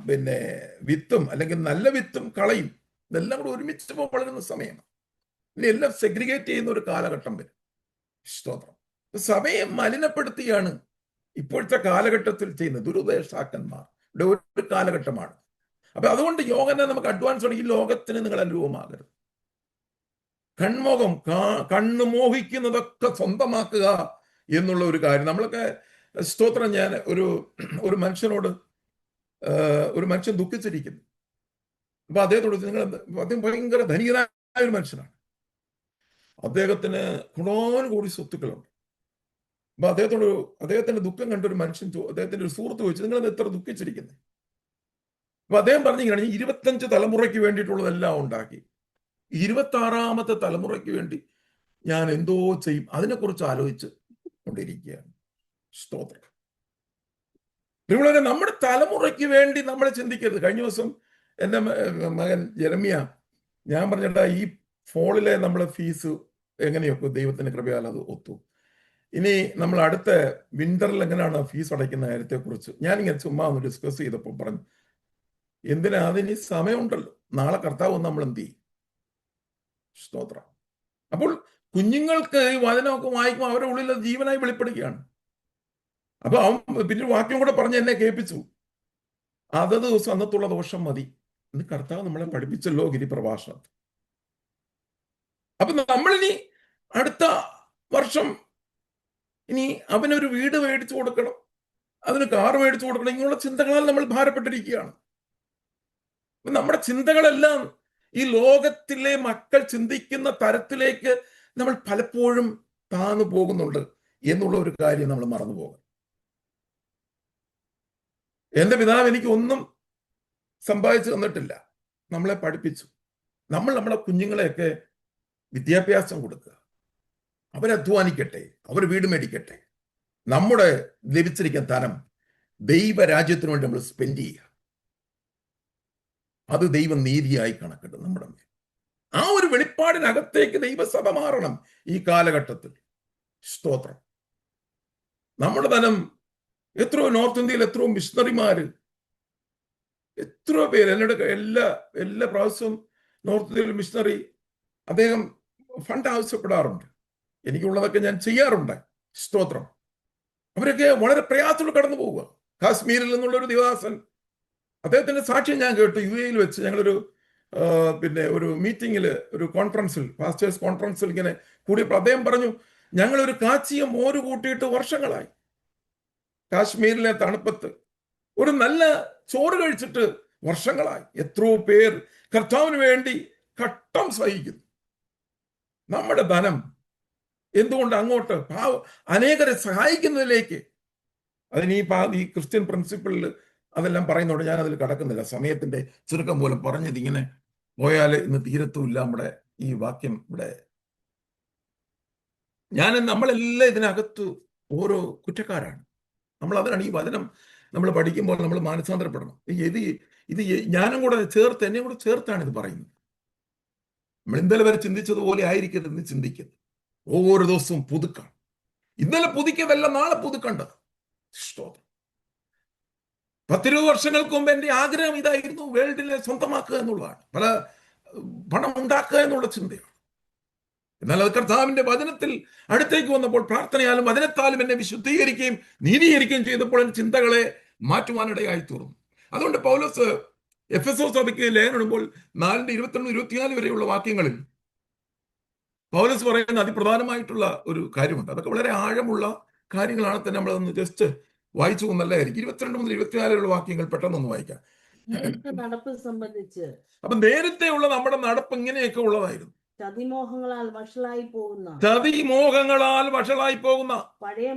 പിന്നെ വിത്തും അല്ലെങ്കിൽ നല്ല വിത്തും കളയും ഇതെല്ലാം കൂടെ ഒരുമിച്ച് വളരുന്ന സമയമാണ്. ഇനി എല്ലാം സെഗ്രിഗേറ്റ് ചെയ്യുന്ന ഒരു കാലഘട്ടം വരും. സ്തോത്രം. സഭയെ മലിനപ്പെടുത്തിയാണ് ഇപ്പോഴത്തെ കാലഘട്ടത്തിൽ ചെയ്യുന്ന ദുരുപദേഷ്ടാക്കന്മാർ ഒരു കാലഘട്ടമാണ്. അപ്പൊ അതുകൊണ്ട് യോഹന്നാൻ നമുക്ക് അഡ്വാൻസ് ആണ്, ഈ ലോകത്തിന് നിങ്ങൾ അനുരൂപമാകരുത്. കൺമോഹം, കണ്ണ് മോഹിക്കുന്നതൊക്കെ സ്വന്തമാക്കുക എന്നുള്ള ഒരു കാര്യം. നമ്മളൊക്കെ സ്തോത്രം, ഞാൻ ഒരു മനുഷ്യനോട്, ഒരു മനുഷ്യൻ ദുഃഖിച്ചിരിക്കുന്നു. അപ്പൊ അദ്ദേഹത്തോട്, അദ്ദേഹം ഭയങ്കര ധനികനായ ഒരു മനുഷ്യനാണ്, അദ്ദേഹത്തിന് കോടി സ്വത്തുക്കളുണ്ട്. അപ്പൊ അദ്ദേഹത്തിന്റെ ദുഃഖം കണ്ടൊരു മനുഷ്യൻ, അദ്ദേഹത്തിന്റെ ഒരു സുഹൃത്ത് ചോദിച്ചു, നിങ്ങൾ എത്ര ദുഃഖിച്ചിരിക്കുന്നത്? അപ്പൊ അദ്ദേഹം പറഞ്ഞിങ്ങനെ, 25 തലമുറയ്ക്ക് വേണ്ടിയിട്ടുള്ളതെല്ലാം ഉണ്ടാക്കി, 26ാമത്തെ തലമുറയ്ക്ക് വേണ്ടി ഞാൻ എന്തോ ചെയ്യും, അതിനെക്കുറിച്ച് ആലോചിച്ച് കൊണ്ടിരിക്കുകയാണ്. സ്തോത്രം. ഇവിടെ നമ്മുടെ തലമുറയ്ക്ക് വേണ്ടി നമ്മൾ ചിന്തിക്കരുത്. കഴിഞ്ഞ ദിവസം എൻ്റെ മകൻ ജെറമിയ, ഞാൻ പറഞ്ഞിട്ടാ ഈ ഫോണിലെ നമ്മളെ ഫീസ് എങ്ങനെയൊക്കെ ദൈവത്തിന്റെ കൃപയാൽ അത് ഒത്തു. ഇനി നമ്മൾ അടുത്ത വിന്ററിൽ എങ്ങനെയാണ് ഫീസ് അടയ്ക്കുന്ന കാര്യത്തെക്കുറിച്ച് ഞാനിങ്ങനെ ചുമ്മാ ഒന്ന് ഡിസ്കസ് ചെയ്തപ്പോൾ പറഞ്ഞു, എന്തിനാ, അതിന് സമയമുണ്ടല്ലോ, നാളെ കർത്താവ് നമ്മൾ എന്ത് ചെയ്യും? സ്തോത്രം. അപ്പോൾ കുഞ്ഞുങ്ങൾക്ക് ഈ വചനമൊക്കെ വായിക്കുമ്പോൾ അവരുടെ ഉള്ളിൽ അത് ജീവനായി വെളിപ്പെടുകയാണ്. അപ്പൊ അവൻ പിന്നെ വാക്യം കൂടെ പറഞ്ഞ് എന്നെ കേൾപ്പിച്ചു, അതത് ദിവസം അന്നത്തുള്ള ദോഷം മതി എന്ന് കർത്താവ് നമ്മളെ പഠിപ്പിച്ചല്ലോ ഗിരിപ്രഭാഷണത്തിൽ. അപ്പൊ നമ്മളിനി അടുത്ത വർഷം ഇനി അവനൊരു വീട് മേടിച്ചു കൊടുക്കണം, അതിന് കാർ മേടിച്ചു കൊടുക്കണം, ഇങ്ങനെയുള്ള ചിന്തകളാൽ നമ്മൾ ഭാരപ്പെട്ടിരിക്കുകയാണ്. നമ്മുടെ ചിന്തകളെല്ലാം ഈ ലോകത്തിലെ മക്കൾ ചിന്തിക്കുന്ന തരത്തിലേക്ക് നമ്മൾ പലപ്പോഴും താന്നു പോകുന്നുണ്ട് എന്നുള്ള ഒരു കാര്യം നമ്മൾ മറന്നു പോകും. എന്റെ പിതാവ് എനിക്ക് ഒന്നും സമ്പാദിച്ചു തന്നിട്ടില്ല, നമ്മളെ പഠിപ്പിച്ചു. നമ്മൾ നമ്മുടെ കുഞ്ഞുങ്ങളെയൊക്കെ വിദ്യാഭ്യാസം കൊടുക്കുക, അവരധ്വാനിക്കട്ടെ, അവർ വീട് മേടിക്കട്ടെ. നമ്മുടെ ലഭിച്ചിരിക്കുന്ന ധനം ദൈവരാജ്യത്തിന് വേണ്ടി നമ്മൾ സ്പെൻഡ് ചെയ്യുക. അത് ദൈവം നീതിയായി കണക്കിട്ട് നമ്മുടെ മേൽ. ആ ഒരു വെളിപ്പാടിനകത്തേക്ക് ദൈവസഭ മാറണം ഈ കാലഘട്ടത്തിൽ. സ്തോത്രം. നമ്മുടെ ധനം എത്രയോ നോർത്ത് ഇന്ത്യയിൽ എത്രയോ മിഷണറിമാര്, എത്രയോ പേര് എന്നോട് എല്ലാ പ്രാവശ്യവും നോർത്ത് ഇന്ത്യയിൽ മിഷണറി അദ്ദേഹം ഫണ്ട് ആവശ്യപ്പെടാറുണ്ട്. എനിക്കുള്ളതൊക്കെ ഞാൻ ചെയ്യാറുണ്ട്. സ്തോത്രം. അവരൊക്കെ വളരെ പ്രയാസത്തോടെ കടന്നു പോവുക. കാശ്മീരിൽ നിന്നുള്ള ഒരു ദേവദാസൻ, അദ്ദേഹത്തിന്റെ സാക്ഷ്യം ഞാൻ കേട്ടു. UAE വെച്ച് ഞങ്ങളൊരു ഒരു മീറ്റിംഗിൽ, ഒരു കോൺഫറൻസിൽ, പാസ്റ്റേഴ്സ് കോൺഫറൻസിൽ ഇങ്ങനെ കൂടിയപ്പോൾ അദ്ദേഹം പറഞ്ഞു, ഞങ്ങളൊരു കാച്ചിയ മോര് കൂട്ടിയിട്ട് വർഷങ്ങളായി. കാശ്മീരിലെ തണുപ്പത്ത് ഒരു നല്ല ചോറ് കഴിച്ചിട്ട് വർഷങ്ങളായി. എത്രയോ പേർ കർത്താവിന് വേണ്ടി കട്ടം സഹിക്കുന്നു. നമ്മുടെ ധനം എന്തുകൊണ്ട് അങ്ങോട്ട് അനേകരെ സഹായിക്കുന്നതിലേക്ക്, അതിന് ഈ ക്രിസ്ത്യൻ പ്രിൻസിപ്പിളിൽ അതെല്ലാം പറയുന്നുണ്ട്. ഞാൻ അതിൽ കടക്കുന്നില്ല, സമയത്തിന്റെ ചുരുക്കം മൂലം പറഞ്ഞത് ഇങ്ങനെ പോയാൽ ഇന്ന് തീരത്തുമില്ല നമ്മുടെ ഈ വാക്യം. ഇവിടെ നമ്മളെല്ലാം ഇതിനകത്ത് ഓരോ കുറ്റക്കാരാണ്. നമ്മൾ അതിനാണ് ഈ വചനം നമ്മൾ പഠിക്കുമ്പോൾ നമ്മൾ മാനസാന്തരപ്പെടണം. ഇത് ഞാനും കൂടെ ചേർത്ത്, എന്നെയും കൂടെ ചേർത്താണ് ഇത് പറയുന്നത്. നമ്മൾ ഇന്നലെ വരെ ചിന്തിച്ചതുപോലെ ആയിരിക്കരുതെന്ന് ചിന്തിക്കുന്നത്. ഓരോ ദിവസവും പുതുക്കണം. ഇന്നലെ പുതുക്കിയതല്ല നാളെ പുതുക്കേണ്ടത്. 10-20 വർഷങ്ങൾക്ക് മുമ്പ് എൻ്റെ ആഗ്രഹം ഇതായിരുന്നു, വേൾഡിനെ സ്വന്തമാക്കുക എന്നുള്ളതാണ്, പല പണം ഉണ്ടാക്കുക എന്നുള്ള ചിന്തയാണ്. എന്നാൽ അത് കർത്താവിന്റെ വചനത്തിൽ അടുത്തേക്ക് വന്നപ്പോൾ, പ്രാർത്ഥനയാലും വചനത്താലും എന്നെ വിശുദ്ധീകരിക്കുകയും നീതീകരിക്കുകയും ചെയ്തപ്പോൾ എൻ്റെ ചിന്തകളെ മാറ്റുവാനിടയായി തീർന്നു. അതുകൊണ്ട് പൗലോസ് എഫെസോസ് സഭയ്ക്ക് ലേഖനം എഴുതുമ്പോൾ 4:21-24 വരെയുള്ള വാക്യങ്ങളിൽ പൗലോസ് പറയുന്ന അതിപ്രധാനമായിട്ടുള്ള ഒരു കാര്യമുണ്ട്. അതൊക്കെ വളരെ ആഴമുള്ള കാര്യങ്ങളാണ്. തന്നെ നമ്മളൊന്ന് ജസ്റ്റ് വായിച്ചു നല്ലതായിരിക്കും. 22 മുതൽ 24 വരെയുള്ള വാക്യങ്ങൾ പെട്ടെന്നൊന്ന് വായിക്കാം. നടപ്പ് സംബന്ധിച്ച് അപ്പൊ നേരത്തെയുള്ള നമ്മുടെ നടപ്പ് ഇങ്ങനെയൊക്കെ ഉള്ളതായിരുന്നു. ചതിമോഹങ്ങളാൽ വഷളായി പോകുന്ന പഴയ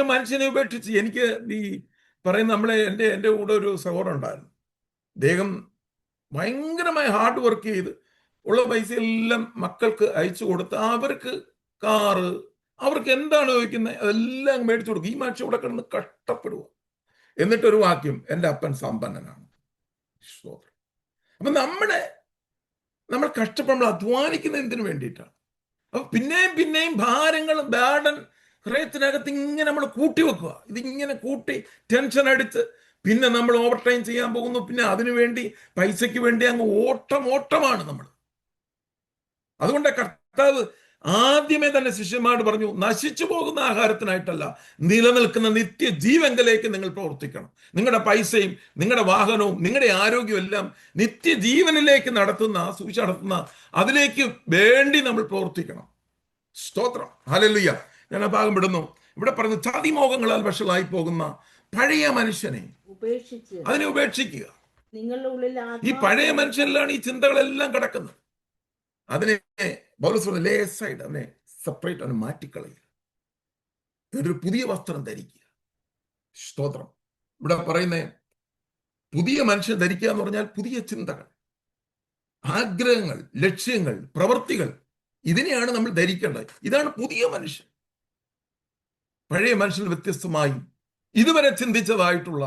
മനുഷ്യനെ ഉപേക്ഷിച്ച് എനിക്ക് ഈ പറയുന്ന എൻ്റെ കൂടെ ഒരു സഹോദരൻ ഉണ്ടായിരുന്നു. അദ്ദേഹം ഭയങ്കരമായി ഹാർഡ് വർക്ക് ചെയ്ത് ഉള്ള പൈസ എല്ലാം മക്കൾക്ക് അയച്ചു കൊടുത്ത് അവർക്ക് കാറ്, അവർക്ക് എന്താണ് ചോദിക്കുന്നത് അതെല്ലാം മേടിച്ചു കൊടുക്കും. ഈ മനുഷ്യ ഇവിടെ കിടന്ന് കഷ്ടപ്പെടുക. എന്നിട്ടൊരു വാക്യം, എൻ്റെ അപ്പൻ സമ്പന്നനാണ്. അപ്പൊ നമ്മൾ കഷ്ടപ്പെടുമ്പോൾ അധ്വാനിക്കുന്ന എന്തിനു വേണ്ടിയിട്ടാണ്? അപ്പൊ പിന്നെയും ഭാരങ്ങളും ബാഡൻ ഹൃദയത്തിനകത്ത് ഇങ്ങനെ നമ്മൾ കൂട്ടി വെക്കുക. ഇതിങ്ങനെ കൂട്ടി ടെൻഷൻ അടിച്ച് പിന്നെ നമ്മൾ ഓവർ ടൈം ചെയ്യാൻ പോകുന്നു. പിന്നെ അതിനു വേണ്ടി പൈസയ്ക്ക് വേണ്ടി അങ്ങ് ഓട്ടമാണ് നമ്മൾ. അതുകൊണ്ട് കർത്താവ് ആദ്യമേ തന്നെ ശിഷ്യന്മാരോട് പറഞ്ഞു, നശിച്ചു പോകുന്ന ആഹാരത്തിനായിട്ടല്ല, നിലനിൽക്കുന്ന നിത്യജീവങ്കലേക്ക് നിങ്ങൾ പ്രവർത്തിക്കണം. നിങ്ങളുടെ പൈസയും നിങ്ങളുടെ വാഹനവും നിങ്ങളുടെ ആരോഗ്യവും എല്ലാം നിത്യജീവനിലേക്ക് നടത്തുന്ന അതിലേക്ക് വേണ്ടി നമ്മൾ പ്രവർത്തിക്കണം. സ്തോത്രം. ഹല്ലേലൂയ. ഞാൻ ആ ഭാഗം വിടുന്നു. ഇവിടെ പറഞ്ഞു, ചതിമോഹങ്ങളാൽ വഷളായി പോകുന്ന പഴയ മനുഷ്യനെ ഉപേക്ഷിക്കുക. നിങ്ങളുടെ ഉള്ളിൽ ഈ പഴയ മനുഷ്യനിലാണ് ഈ ചിന്തകളെല്ലാം കിടക്കുന്നത്. അതിനെ പൗലോസ് ലേ സൈഡ്, അവനെ സെപ്പറേറ്റ്, അവനെ മാറ്റിക്കളയുക, ഒരു പുതിയ വസ്ത്രം ധരിക്കുക. സ്തോത്രം. ഇവിടെ പറയുന്ന പുതിയ മനുഷ്യൻ ധരിക്കുക എന്ന് പറഞ്ഞാൽ പുതിയ ചിന്തകൾ, ആഗ്രഹങ്ങൾ, ലക്ഷ്യങ്ങൾ, പ്രവൃത്തികൾ, ഇതിനെയാണ് നമ്മൾ ധരിക്കേണ്ടത്. ഇതാണ് പുതിയ മനുഷ്യൻ. പഴയ മനുഷ്യൻ വ്യത്യസ്തമായി ഇതുവരെ ചിന്തിച്ചതായിട്ടുള്ള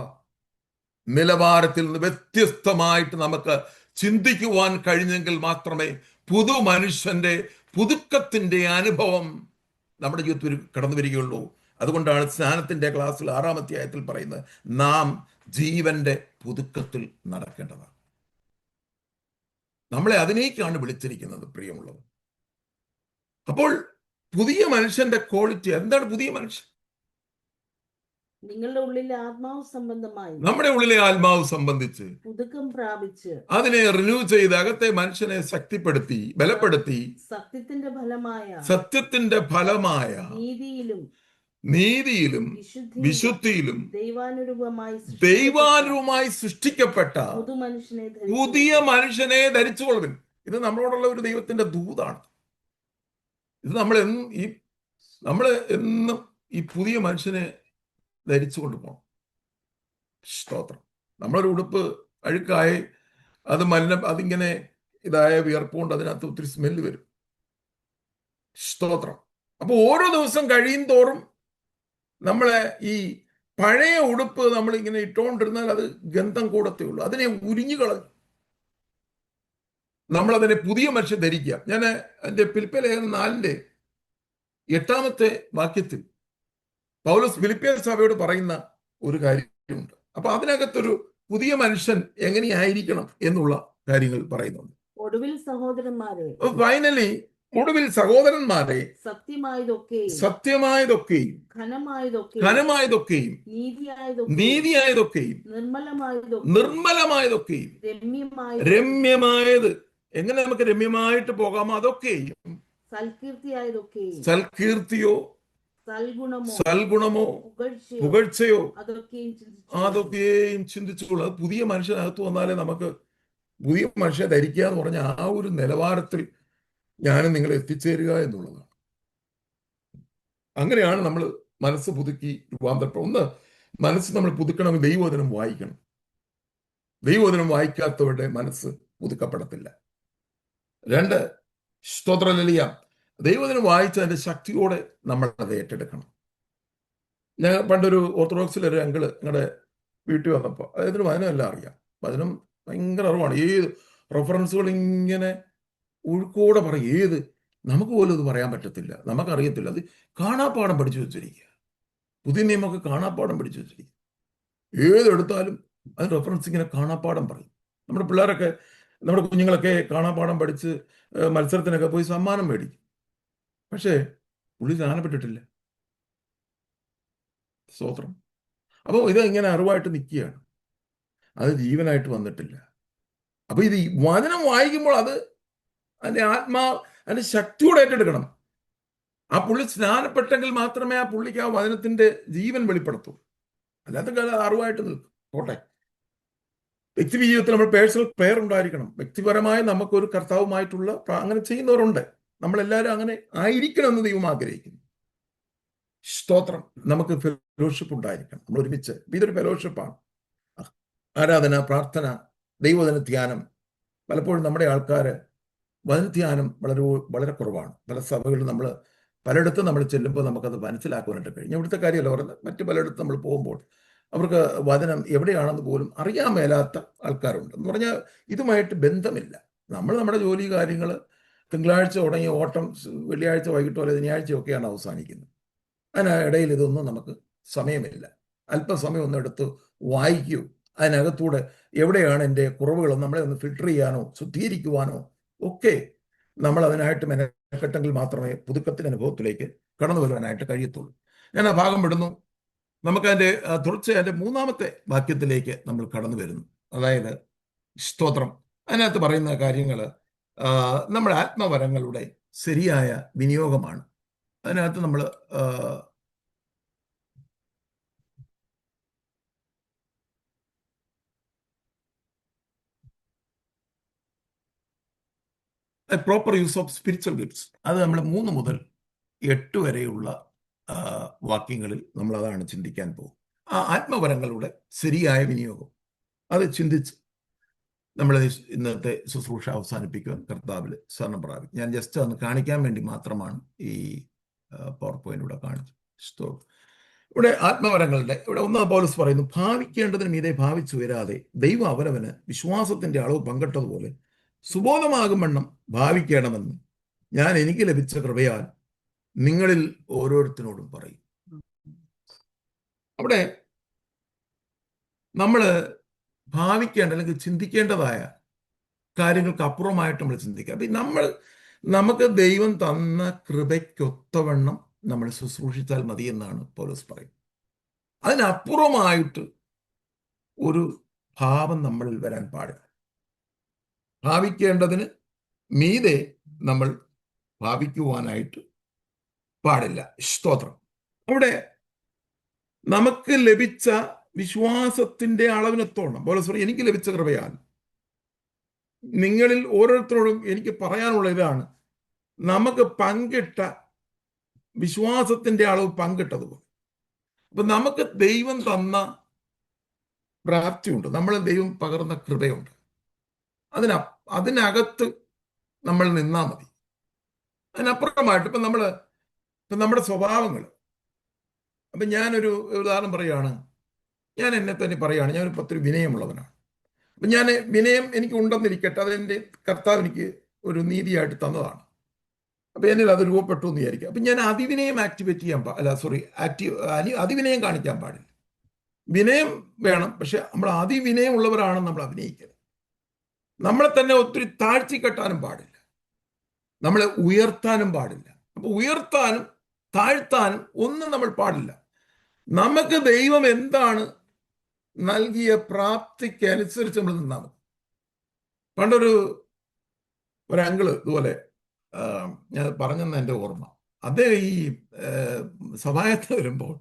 നിലവാരത്തിൽ നിന്ന് വ്യത്യസ്തമായിട്ട് നമുക്ക് ചിന്തിക്കുവാൻ കഴിഞ്ഞെങ്കിൽ മാത്രമേ പുതു മനുഷ്യന്റെ പുതുക്കത്തിന്റെ അനുഭവം നമ്മുടെ ജീവിതത്തിൽ കടന്നു വരികയുള്ളൂ. അതുകൊണ്ടാണ് സ്നാനത്തിന്റെ ക്ലാസ്സിൽ 6-ാം അധ്യായത്തിൽ പറയുന്നത് നാം ജീവന്റെ പുതുക്കത്തിൽ നടക്കേണ്ടതാണ്. നമ്മളെ അതിനേക്കാണ് വിളിച്ചിരിക്കുന്നത് പ്രിയമുള്ളത്. അപ്പോൾ പുതിയ മനുഷ്യന്റെ ക്വാളിറ്റി എന്താണ്? പുതിയ മനുഷ്യൻ നിങ്ങളുടെ ഉള്ളിലെ ആത്മാവ് സംബന്ധമായി നമ്മുടെ ഉള്ളിലെ ആത്മാവ് സംബന്ധിച്ച് പുതുക്കം പ്രാപിച്ച് അതിനെ റിന്യൂ ചെയ്ത് അകത്തെ മനുഷ്യനെ ശക്തിപ്പെടുത്തി ബലപ്പെടുത്തി സത്യത്തിന്റെ ഫലമായ നീതിയിലും വിശുദ്ധിയിലും ദൈവാനുരൂപമായി സൃഷ്ടിക്കപ്പെട്ട പുതിയ മനുഷ്യനെ ധരിച്ചുകൊള്ളുവിൻ. ഇത് നമ്മളോടുള്ള ഒരു ദൈവത്തിന്റെ ദൂതാണ്. ഇത് നമ്മൾ എന്നും ഈ പുതിയ മനുഷ്യനെ ധരിച്ചു കൊണ്ടുപോകണം. സ്തോത്രം. നമ്മളൊരു ഉടുപ്പ് അഴുക്കായി അതിങ്ങനെ ഇതായ വിയർപ്പുകൊണ്ട് അതിനകത്ത് ഒത്തിരി സ്മെല്ല് വരും. സ്തോത്രം. അപ്പൊ ഓരോ ദിവസം കഴിയും തോറും നമ്മളെ ഈ പഴയ ഉടുപ്പ് നമ്മൾ ഇങ്ങനെ ഇട്ടുകൊണ്ടിരുന്നാൽ അത് ഗന്ധം കൂടത്തേ ഉള്ളൂ. അതിനെ ഉരിഞ്ഞു കളഞ്ഞു നമ്മളതിനെ പുതിയ മനുഷ്യൻ ധരിക്കുക. ഞാൻ എൻ്റെ ഫിലിപ്പിയ ലേഖനം 4-ാമത്തെ വാക്യത്തിൽ പൗലോസ് ഫിലിപ്പിയ സഭയോട് പറയുന്ന ഒരു കാര്യമുണ്ട്. അപ്പൊ അതിനകത്തൊരു പുതിയ മനുഷ്യൻ എങ്ങനെയായിരിക്കണം എന്നുള്ള കാര്യങ്ങൾ പറയുന്നുണ്ട്. ഒടുവിൽ സഹോദരന്മാരെ സത്യമായതൊക്കെയും ഘനമായതൊക്കെയും നീതിയായതൊക്കെയും നിർമ്മലമായതൊക്കെയും രമ്യമായത് എങ്ങനെ നമുക്ക് രമ്യമായിട്ട് പോകാമോ അതൊക്കെയും സൽകീർത്തിയോ സൽഗുണമോ പുകഴ്ചയോ അതൊക്കെയും ചിന്തിച്ചുകൊള്ളു. അത് പുതിയ മനുഷ്യനകത്ത് വന്നാലേ നമുക്ക് പുതിയ മനുഷ്യനെ ധരിക്കുക എന്ന് പറഞ്ഞ ആ ഒരു നിലവാരത്തിൽ ഞാനും നിങ്ങൾ എത്തിച്ചേരുക എന്നുള്ളതാണ്. അങ്ങനെയാണ് നമ്മൾ മനസ്സ് പുതുക്കി രൂപാന്തരപ്പെടും. ഒന്ന്, മനസ്സ് നമ്മൾ പുതുക്കണമെങ്കിൽ ദൈവവചനം വായിക്കണം. ദൈവവചനം വായിക്കാത്തവരുടെ മനസ്സ് പുതുക്കപ്പെടത്തില്ല. 2, സ്തോത്രലിയ ദൈവവചനം വായിച്ച് അതിന്റെ ശക്തിയോടെ നമ്മൾ അത് ഏറ്റെടുക്കണം. ഞാൻ പണ്ടൊരു ഓർത്തഡോക്സിലൊരു അങ്കിള് ഞങ്ങളുടെ വീട്ടിൽ വന്നപ്പോൾ അദ്ദേഹത്തിന് വചനം എല്ലാം അറിയാം. വചനം ഭയങ്കര അറിവാണ്. ഏത് റെഫറൻസുകൾ ഇങ്ങനെ ഒഴുക്കോടെ പറയും. ഏത് നമുക്ക് പോലും ഇത് പറയാൻ പറ്റത്തില്ല, നമുക്കറിയത്തില്ല. അത് കാണാപ്പാടം പഠിച്ചു വെച്ചിരിക്കുക. പുതിയ നിയമമൊക്കെ കാണാപ്പാടം പഠിച്ചു വെച്ചിരിക്കുക. ഏതെടുത്താലും അത് റെഫറൻസ് ഇങ്ങനെ കാണാപ്പാടം പറയും. നമ്മുടെ പിള്ളേരൊക്കെ, നമ്മുടെ കുഞ്ഞുങ്ങളൊക്കെ കാണാപ്പാടം പഠിച്ച് മത്സരത്തിനൊക്കെ പോയി സമ്മാനം മേടിക്കും. പക്ഷേ പുള്ളി സ്ഥാനപ്പെട്ടിട്ടില്ല. സ്തോത്രം. അപ്പോൾ ഇത് ഇങ്ങനെ അറിവായിട്ട് നിൽക്കുകയാണ്, അത് ജീവനായിട്ട് വന്നിട്ടില്ല. അപ്പൊ ഇത് വചനം വായിക്കുമ്പോൾ അത് അതിന്റെ അതിന്റെ ശക്തിയോടെ ഏറ്റെടുക്കണം. ആ പുള്ളി സ്നാനപ്പെട്ടെങ്കിൽ മാത്രമേ ആ പുള്ളിക്ക് ആ വചനത്തിന്റെ ജീവൻ വെളിപ്പെടുത്തൂ. അല്ലാത്ത കാലം അറിവായിട്ട് നിൽക്കും. പോട്ടെ. വ്യക്തി ജീവിതത്തിൽ നമ്മൾ പേഴ്സണൽ പ്രെയർ ഉണ്ടായിരിക്കണം. വ്യക്തിപരമായി നമുക്കൊരു കർത്താവുമായിട്ടുള്ള അങ്ങനെ ചെയ്യുന്നവരുണ്ട്. നമ്മളെല്ലാവരും അങ്ങനെ ആയിരിക്കണമെന്ന് ദൈവം ആഗ്രഹിക്കുന്നു. സ്തോത്രം. നമുക്ക് ഫെലോഷിപ്പ് ഉണ്ടായിരിക്കണം. നമ്മൾ ഒരുമിച്ച് ഇതൊരു ഫെലോഷിപ്പാണ്. ആരാധന, പ്രാർത്ഥന, ദൈവവചന ധ്യാനം. പലപ്പോഴും നമ്മുടെ ആൾക്കാര് വചനധ്യാനം വളരെ കുറവാണ്. പല സഭകളിൽ പലയിടത്തും നമ്മൾ ചെല്ലുമ്പോൾ നമുക്കത് മനസ്സിലാക്കുവാനായിട്ട് കഴിഞ്ഞു. ഇവിടുത്തെ കാര്യമല്ല പറഞ്ഞത്. മറ്റു പലയിടത്തും നമ്മൾ പോകുമ്പോൾ അവർക്ക് വചനം എവിടെയാണെന്ന് പോലും അറിയാൻ മേലാത്ത ആൾക്കാരുണ്ട്. എന്ന് പറഞ്ഞാൽ ഇതുമായിട്ട് ബന്ധമില്ല. നമ്മൾ നമ്മുടെ ജോലി കാര്യങ്ങൾ തിങ്കളാഴ്ച തുടങ്ങിയ ഓട്ടം വെള്ളിയാഴ്ച വൈകിട്ടോ അല്ലെങ്കിൽ ശനിയാഴ്ചയൊക്കെയാണ് അവസാനിക്കുന്നത്. അതിനിടയിൽ ഇതൊന്നും നമുക്ക് സമയമില്ല. അല്പസമയം ഒന്ന് എടുത്ത് വായിക്കൂ. അതിനകത്തൂടെ എവിടെയാണ് എൻ്റെ കുറവുകൾ നമ്മളെ ഒന്ന് ഫിൽട്ടർ ചെയ്യാനോ ശുദ്ധീകരിക്കുവാനോ ഒക്കെ നമ്മൾ അതിനായിട്ട് മെനക്കെട്ടെങ്കിൽ മാത്രമേ പുതുക്കത്തിൻ്റെ അനുഭവത്തിലേക്ക് കടന്നു വരുവാനായിട്ട് കഴിയത്തുള്ളൂ. ഞാൻ ആ ഭാഗം വിടുന്നു. നമുക്കതിൻ്റെ തുടർച്ചയായ 3-ാമത്തെ വാക്യത്തിലേക്ക് നമ്മൾ കടന്നു വരുന്നു. അതായത് സ്തോത്രം. അതിനകത്ത് പറയുന്ന കാര്യങ്ങൾ നമ്മുടെ ആത്മവരങ്ങളുടെ ശരിയായ വിനിയോഗമാണ്. അതിനകത്ത് നമ്മൾ proper use of spiritual gifts. അത് നമ്മൾ 3 മുതൽ 8 വരെയുള്ള വാക്യങ്ങളിൽ നമ്മൾ അതാണ് ചിന്തിക്കാൻ പോകും. ആ ആത്മവരങ്ങളുടെ ശരിയായ വിനിയോഗം അത് ചിന്തിച്ച് നമ്മൾ ഇന്നത്തെ ശുശ്രൂഷ അവസാനിപ്പിക്കുവാൻ കർത്താവിൽ ശരണം പ്രാപിക്കും. ഞാൻ ജസ്റ്റ് ഒന്ന് കാണിക്കാൻ വേണ്ടി മാത്രമാണ് ഈ പവർ പോയിന്റ് ഇവിടെ കാണിച്ചു. ഇവിടെ ആത്മവരങ്ങളുടെ ഇവിടെ 1 പൗലോസ് പറയുന്നു, ഭാവിക്കേണ്ടതിന് മീതെ ഭാവിച്ചു വരാതെ ദൈവം അവനവന് വിശ്വാസത്തിന്റെ അളവ് പങ്കിട്ടതുപോലെ സുബോധമാകും വണ്ണം ഭാവിക്കണമെന്ന് ഞാൻ എനിക്ക് ലഭിച്ച കൃപയാൽ നിങ്ങളിൽ ഓരോരുത്തരോടും പറയും. അവിടെ നമ്മൾ ഭാവിക്കേണ്ട അല്ലെങ്കിൽ ചിന്തിക്കേണ്ടതായ കാര്യങ്ങൾക്ക് അപ്പുറമായിട്ട് നമ്മൾ ചിന്തിക്കുക. അപ്പം നമുക്ക് ദൈവം തന്ന കൃപയ്ക്കൊത്തവണ്ണം നമ്മൾ ശുശ്രൂഷിച്ചാൽ മതി എന്നാണ് പൗലോസ് പറയുന്നത്. അതിനപ്പുറമായിട്ട് ഒരു ഭാവം നമ്മളിൽ വരാൻ പാടില്ല. ഭാവിക്കേണ്ടതിന് മീതെ നമ്മൾ ഭാവിക്കുവാനായിട്ട് പാടില്ല. സ്തോത്രം. അവിടെ നമുക്ക് ലഭിച്ച വിശ്വാസത്തിന്റെ അളവിനൊത്തോണം പൗലോസ് പറയും, എനിക്ക് ലഭിച്ച കൃപയാൽ നിങ്ങളിൽ ഓരോരുത്തരോടും എനിക്ക് പറയാനുള്ള ഇതാണ്, നമുക്ക് പങ്കിട്ട വിശ്വാസത്തിന്റെ അളവ് പങ്കിട്ടതുപോലെ. അപ്പൊ നമുക്ക് ദൈവം തന്ന പ്രാപ്തിയുണ്ട്, നമ്മൾ ദൈവം പകർന്ന കൃപയുണ്ട്. അതിനകത്ത് നമ്മൾ നിന്നാ മതി. അതിനപ്പുറമായിട്ട് ഇപ്പം നമ്മുടെ സ്വഭാവങ്ങൾ. അപ്പം ഞാനൊരു ഉദാഹരണം പറയുകയാണ്, ഞാൻ എന്നെ തന്നെ പറയുകയാണ്, ഞാനൊരു ഒത്തിരി വിനയമുള്ളവനാണ്. അപ്പം വിനയം എനിക്ക് ഉണ്ടെന്നിരിക്കട്ടെ, അതെൻ്റെ കർത്താവ് എനിക്ക് ഒരു നീതിയായിട്ട് തന്നതാണ്. അപ്പം എന്നിൽ അത് രൂപപ്പെട്ടു എന്ന് വിചാരിക്കുക. അപ്പം ഞാൻ അതിവിനയം ആക്ടിവേറ്റ് ചെയ്യാൻ അതിവിനയം കാണിക്കാൻ പാടില്ല. വിനയം വേണം, പക്ഷെ നമ്മൾ അതിവിനയമുള്ളവരാണെന്ന് നമ്മൾ അഭിനയിക്കരുത്. നമ്മളെ തന്നെ ഒത്തിരി താഴ്ത്തിക്കെട്ടാനും പാടില്ല, നമ്മളെ ഉയർത്താനും പാടില്ല. അപ്പൊ ഉയർത്താനും താഴ്ത്താനും ഒന്നും നമ്മൾ പാടില്ല. നമുക്ക് ദൈവം എന്താണ് നൽകിയ പ്രാപ്തിക്ക് അനുസരിച്ച് നമ്മൾ നിന്നാൽ മതി. പണ്ടൊരു അങ്കിള് ഇതുപോലെ ഞാൻ പറഞ്ഞെന്ന് എൻ്റെ ഓർമ്മ, അദ്ദേഹം ഈ സഭായത്തിൽ വരുമ്പോൾ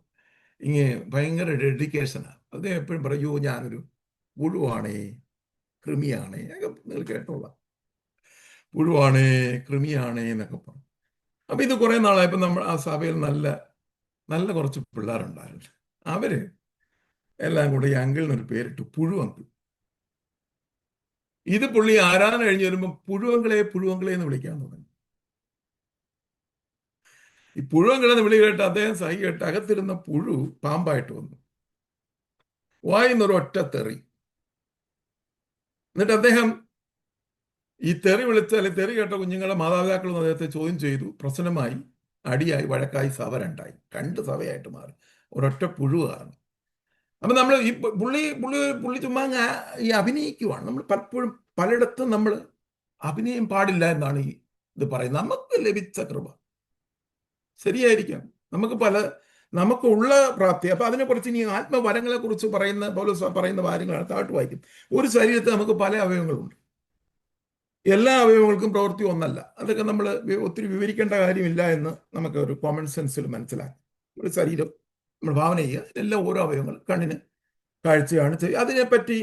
ഇങ്ങനെ ഭയങ്കര ഡെഡിക്കേഷനാണ്. അദ്ദേഹം എപ്പോഴും പറയൂ, ഞാനൊരു പുഴുവാണേ, കൃമിയാണേ, നിങ്ങൾ കേട്ടോളാം, പുഴുവാണേ, കൃമിയാണേ എന്നൊക്കെ പറഞ്ഞു. അപ്പൊ ഇത് കുറെ നാളായപ്പോ നമ്മൾ ആ സഭയിൽ നല്ല നല്ല കുറച്ച് പിള്ളേരുണ്ടായിരുന്നു. അവര് എല്ലാം കൂടെ ഈ അങ്കിളിനൊരു പേരിട്ടു, പുഴുവങ്കിൾ. ഇത് പുള്ളി ആരാധന കഴിഞ്ഞ് വരുമ്പോൾ പുഴുവങ്കളെ എന്ന് വിളിക്കാൻ തുടങ്ങി. ഈ പുഴുവങ്കിളെന്ന് വിളി കേട്ട് അദ്ദേഹം സഹി കേട്ട് അകത്തിരുന്ന പുഴു പാമ്പായിട്ട് വന്നു, വായിന്നൊരു ഒറ്റ തെറി. എന്നിട്ട് അദ്ദേഹം ഈ തെറി കേട്ട കുഞ്ഞുങ്ങളുടെ മാതാപിതാക്കളും അദ്ദേഹത്തെ ചോദ്യം ചെയ്തു. പ്രശ്നമായി, അടിയായി, വഴക്കായി, സഭ രണ്ടായി, 2 സഭയായിട്ട് മാറി, ഒരൊറ്റ പുഴു കാരണം. അപ്പൊ നമ്മൾ ഈ പുള്ളി ചുമ്മാ ഈ അഭിനയിക്കുവാണ്. നമ്മൾ പലപ്പോഴും പലയിടത്തും നമ്മൾ അഭിനയം പാടില്ല എന്നാണ് ഇത് പറയുന്നത്. നമുക്ക് ലഭിച്ച കൃപ ശരിയായിരിക്കാം, നമുക്കുള്ള പ്രാപ്തി. അപ്പൊ അതിനെക്കുറിച്ച് ഇനി ആത്മവരങ്ങളെ കുറിച്ച് പറയുന്ന കാര്യങ്ങളാണ്. താഴ്ത്തു വായിക്കും. ഒരു ശരീരത്തിൽ നമുക്ക് പല അവയവങ്ങളുണ്ട്, എല്ലാ അവയവങ്ങൾക്കും പ്രവൃത്തി ഒന്നല്ല. അതൊക്കെ നമ്മൾ ഒത്തിരി വിവരിക്കേണ്ട കാര്യമില്ല എന്ന് നമുക്ക് ഒരു കോമൺ സെൻസിൽ മനസ്സിലാക്കി. ഒരു ശരീരം നമ്മൾ ഭാവന ചെയ്യുക, എല്ലാം ഓരോ അവയവങ്ങൾ, കണ്ണിന് കാഴ്ചയാണ് ചെയ്യുക. അതിനെപ്പറ്റി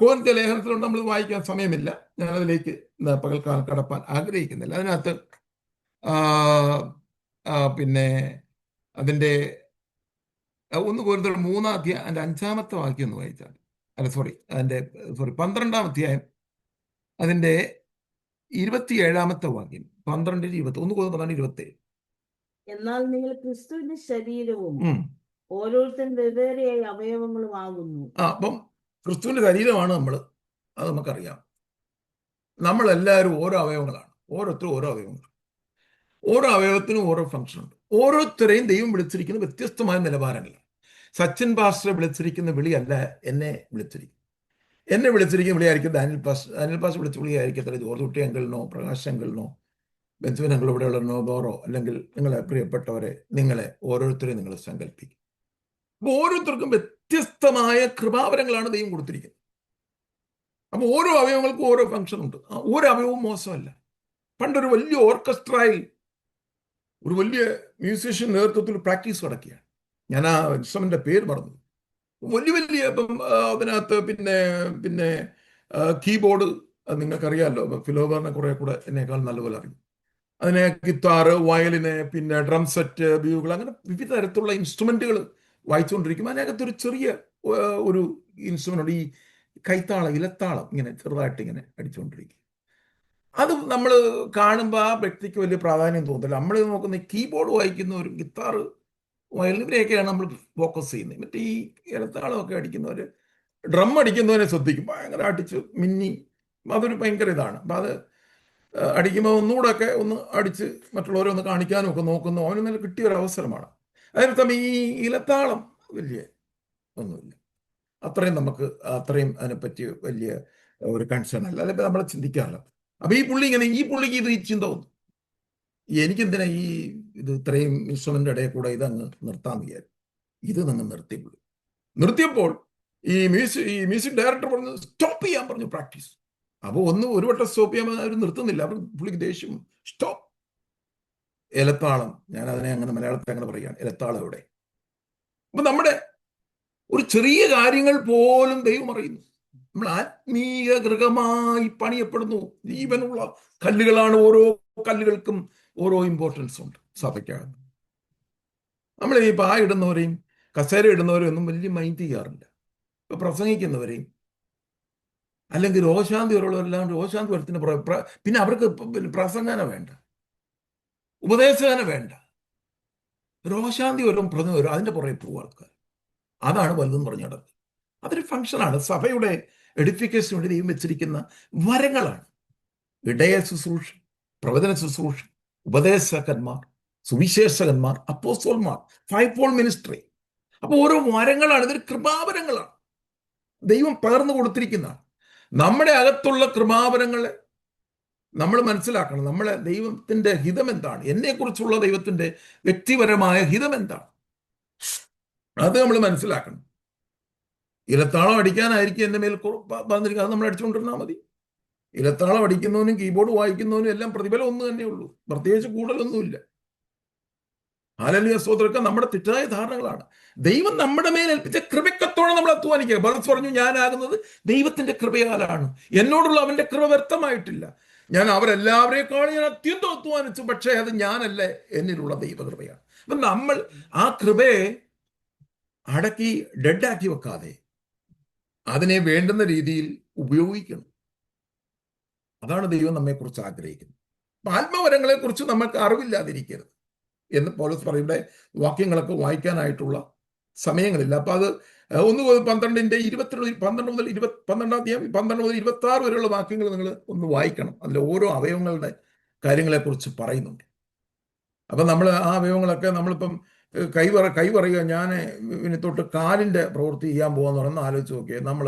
കോരിന്ത്യ ലേഖനത്തിലുണ്ട്, നമ്മൾ വായിക്കാൻ സമയമില്ല, ഞാനതിലേക്ക് പകൽക്കാലം കടപ്പാൻ ആഗ്രഹിക്കുന്നില്ല. അതിനകത്ത് പിന്നെ അതിൻ്റെ 1 കൊരിന്ത്യർ 3-ാം അധ്യായം അതിൻ്റെ 5-ാമത്തെ വാക്യം ഒന്ന് വായിച്ചാൽ, 12-ാം അധ്യായം അതിൻ്റെ 27-ാമത്തെ വാക്യം, 12-20, 1 കൊരിന്ത്യർ 12-27. എന്നാൽ നിങ്ങൾ ക്രിസ്തുവിന്റെ ശരീരവും ഓരോരുത്തരും വെവ്വേറെയായ അവയവങ്ങളും ആകുന്നു. അപ്പം ക്രിസ്തുവിന്റെ ശരീരമാണ് നമ്മൾ, അത് നമുക്കറിയാം. നമ്മളെല്ലാവരും ഓരോ അവയവങ്ങളാണ്, ഓരോരുത്തരും ഓരോ അവയവങ്ങൾ, ഓരോ അവയവത്തിനും ഓരോ ഫംഗ്ഷൻ ഉണ്ട്. ഓരോരുത്തരെയും ദൈവം വിളിച്ചിരിക്കുന്ന വ്യത്യസ്തമായ നിലവാരങ്ങളാണ്. സച്ചിൻ പാസ്റ്ററെ വിളിച്ചിരിക്കുന്ന വിളിയല്ല എന്നെ വിളിച്ചിരിക്കുന്ന വിളിയായിരിക്കും ഡാനിൽ പാസ്റ്റർ വിളിച്ച വിളിയായിരിക്കത്തില്ല ജോർജ് കുട്ടി അങ്കിളിനോ, പ്രകാശ് അങ്കിളിനോ, ബെഞ്ചമിൻ അങ്കിൾ ഇവിടെയുള്ള നോബോറോ, അല്ലെങ്കിൽ നിങ്ങളെ പ്രിയപ്പെട്ടവരെ, ഓരോരുത്തരെയും നിങ്ങൾ സങ്കല്പിക്കും. അപ്പൊ ഓരോരുത്തർക്കും വ്യത്യസ്തമായ കൃപാവരങ്ങളാണ് ദൈവം കൊടുത്തിരിക്കുന്നത്. അപ്പൊ ഓരോ അവയവങ്ങൾക്കും ഓരോ ഫംഗ്ഷൻ ഉണ്ട്. ഓരോ അവയവവും മോശമല്ല. പണ്ടൊരു വലിയ ഓർക്കസ്ട്രയിൽ ഒരു വലിയ മ്യൂസീഷ്യൻ നേതൃത്വത്തിൽ പ്രാക്ടീസ് നടക്കുകയാണ്. ഞാൻ ആ ഇൻസ്ട്രുമെന്റിന്റെ പേര് മറന്നു. വലിയ ഇപ്പം അതിനകത്ത് പിന്നെ കീബോർഡ് നിങ്ങൾക്കറിയാമല്ലോ, ഫിലോബറിനെ കുറെ കൂടെ എന്നേക്കാൾ നല്ലപോലെ അറിയും. അതിനെ ഗിത്താറ്, വയലിന്, പിന്നെ ഡ്രം സെറ്റ്, ബ്യൂകൾ, അങ്ങനെ വിവിധ തരത്തിലുള്ള ഇൻസ്ട്രുമെന്റുകൾ വായിച്ചുകൊണ്ടിരിക്കും. അതിനകത്തൊരു ചെറിയ ഒരു ഇൻസ്ട്രുമെന്റ് ഉണ്ട്, ഈ ഇലത്താളം ഇങ്ങനെ ചെറുതായിട്ട് ഇങ്ങനെ അടിച്ചുകൊണ്ടിരിക്കും. അത് നമ്മൾ കാണുമ്പോൾ ആ വ്യക്തിക്ക് വലിയ പ്രാധാന്യം തോന്നില്ല. നമ്മൾ നോക്കുന്ന കീബോർഡ് വായിക്കുന്നവരും ഗിത്താറ്, വയലിൻ, ഇവരെയൊക്കെയാണ് നമ്മൾ ഫോക്കസ് ചെയ്യുന്നത്. മറ്റേ ഈ ഇലത്താളമൊക്കെ അടിക്കുന്നവർ, ഡ്രം അടിക്കുന്നവരെ ശ്രദ്ധിക്കും, ഭയങ്കര അടിച്ച് മിന്നി, അതൊരു ഭയങ്കര ഇതാണ്. അപ്പം അടിക്കുമ്പോൾ ഒന്നുകൂടെ ഒക്കെ ഒന്ന് അടിച്ച് മറ്റുള്ളവരെ ഒന്ന് കാണിക്കാനും ഒക്കെ നോക്കുന്നു. അവന് നല്ല കിട്ടിയ ഒരു അവസരമാണ്. അതിനർത്ഥം ഈ ഇലത്താളം വലിയ ഒന്നുമില്ല, അത്രയും നമുക്ക് അത്രയും അതിനെപ്പറ്റി വലിയ ഒരു കൺസേൺ അല്ല, അല്ലെങ്കിൽ നമ്മളെ ചിന്തിക്കാറില്ല. അപ്പൊ ഈ പുള്ളിക്ക് ഇത് ഈ ചിന്ത വന്നു, എനിക്കെന്തിനാ ഇത് ഇത്രയും ഇൻസ്ട്രുമെന്റ് ഇടയിൽ കൂടെ ഇതങ്ങ് നിർത്താൻ വിചാരിച്ചു. ഇത് നിങ്ങൾ നിർത്തിയപ്പോൾ ഈ മ്യൂസിക് ഡയറക്ടർ പറഞ്ഞു സ്റ്റോപ്പ് ചെയ്യാൻ പറഞ്ഞു പ്രാക്ടീസ്. അപ്പോൾ ഒരു വട്ടം സ്റ്റോപ്പ് ചെയ്യാൻ അവർ നിർത്തുന്നില്ല. അവർ പുള്ളിക്ക് ദേഷ്യം, സ്റ്റോപ്പ്. ഇലത്താളം, ഞാൻ അതിനെ അങ്ങനെ മലയാളത്തിൽ അങ്ങനെ പറയുകയാണ്, ഇലത്താളം എവിടെ? അപ്പൊ നമ്മുടെ ഒരു ചെറിയ കാര്യങ്ങൾ പോലും ദൈവം അറിയുന്നു. നമ്മൾ ആത്മീയ ഗൃഹമായി പണിയപ്പെടുന്നു. ജീവനുള്ള കല്ലുകളാണ്. ഓരോ കല്ലുകൾക്കും ഓരോ ഇമ്പോർട്ടൻസ് ഉണ്ട് സഭയ്ക്കകത്ത്. നമ്മൾ ഈ പായ ഇടുന്നവരെയും കസേര ഇടുന്നവരെയും ഒന്നും വലിയ മൈൻഡ് ചെയ്യാറില്ല. ഇപ്പൊ പ്രസംഗിക്കുന്നവരെയും അല്ലെങ്കിൽ രോഗശാന്തി വരുള്ളവരെല്ലാം രോഗശാന്തി വരത്തിന് പിന്നെ അവർക്ക് പ്രസംഗന വേണ്ട, ഉപദേശകന വേണ്ട, രോഗശാന്തി വരും വരും അതിന്റെ പുറകെ പോകും ആൾക്കാർ. അതാണ് വലുതെന്ന് പറഞ്ഞു നടന്നത്. അതൊരു ഫംഗ്ഷനാണ്. സഭയുടെ എഡിഫിക്കേഷന് വേണ്ടി ദൈവം വെച്ചിരിക്കുന്ന വരങ്ങളാണ്. ഇടയ ശുശ്രൂഷ, പ്രവചന ശുശ്രൂഷ, ഉപദേശകന്മാർ, സുവിശേഷകന്മാർ, അപ്പോസ്തലന്മാർ, ഫൈവ് ഫോൾ മിനിസ്ട്രി. അപ്പൊ ഓരോ വരങ്ങളാണ്. ഇതൊരു കൃപാവരങ്ങളാണ്, ദൈവം പകർന്നു കൊടുത്തിരിക്കുന്നതാണ്. നമ്മുടെ അകത്തുള്ള കൃപാവരങ്ങളെ നമ്മൾ മനസ്സിലാക്കണം. നമ്മളെ ദൈവത്തിന്റെ ഹിതം എന്താണ്, എന്നെക്കുറിച്ചുള്ള ദൈവത്തിന്റെ വ്യക്തിപരമായ ഹിതം എന്താണ്, അത് നമ്മൾ മനസ്സിലാക്കണം. ഇലത്താളം അടിക്കാനായിരിക്കും എൻ്റെ മേൽ വന്നിരിക്കുക, അത് നമ്മൾ അടിച്ചുകൊണ്ടിരുന്നാൽ മതി. ഇലത്താളം അടിക്കുന്നവനും കീബോർഡ് വായിക്കുന്നവനും എല്ലാം പ്രതിഫലം ഒന്ന് തന്നെയുള്ളൂ, പ്രത്യേകിച്ച് കൂടുതലൊന്നുമില്ല. ഹല്ലേലൂയ, സ്തോത്രമൊക്കെ നമ്മുടെ തെറ്റായ ധാരണകളാണ്. ദൈവം നമ്മുടെ മേൽ ഏൽപ്പിച്ച കൃപക്കത്തോടെ നമ്മൾ അധ്വാനിക്കുക. ബർസ് പറഞ്ഞു, ഞാനാകുന്നത് ദൈവത്തിന്റെ കൃപയാലാണ്, എന്നോടുള്ള അവന്റെ കൃപ വ്യർത്ഥമായിട്ടില്ല. ഞാൻ അവരെല്ലാവരെക്കാളും ഞാൻ അത്യന്തം അധ്വാനിച്ചു, പക്ഷേ അത് ഞാനല്ല, എന്നിലുള്ള ദൈവകൃപയാണ്. അപ്പൊ നമ്മൾ ആ കൃപയെ അടക്കി ഡെഡാക്കി വെക്കാതെ അതിനെ വേണ്ടുന്ന രീതിയിൽ ഉപയോഗിക്കണം. അതാണ് ദൈവം നമ്മെക്കുറിച്ച് ആഗ്രഹിക്കുന്നത്. ആത്മവരങ്ങളെ കുറിച്ച് നമുക്ക് അറിവില്ലാതിരിക്കരുത് എന്ന് പൗലോസ് പറയുന്ന വാക്യങ്ങളൊക്കെ വായിക്കാനായിട്ടുള്ള സമയങ്ങളില്ല. അപ്പൊ അത് 1-12 മുതൽ 26 വരെയുള്ള വാക്യങ്ങൾ നിങ്ങൾ ഒന്ന് വായിക്കണം. അതിൽ ഓരോ അവയവങ്ങളുടെ കാര്യങ്ങളെക്കുറിച്ച് പറയുന്നുണ്ട്. അപ്പൊ നമ്മൾ ആ അവയവങ്ങളൊക്കെ നമ്മളിപ്പം കൈ പറയുക, ഞാൻ പിന്നെ തൊട്ട് കാലിന്റെ പ്രവൃത്തി ചെയ്യാൻ പോകാന്ന് പറഞ്ഞാൽ ആലോചിച്ച് നോക്കിയേ. നമ്മൾ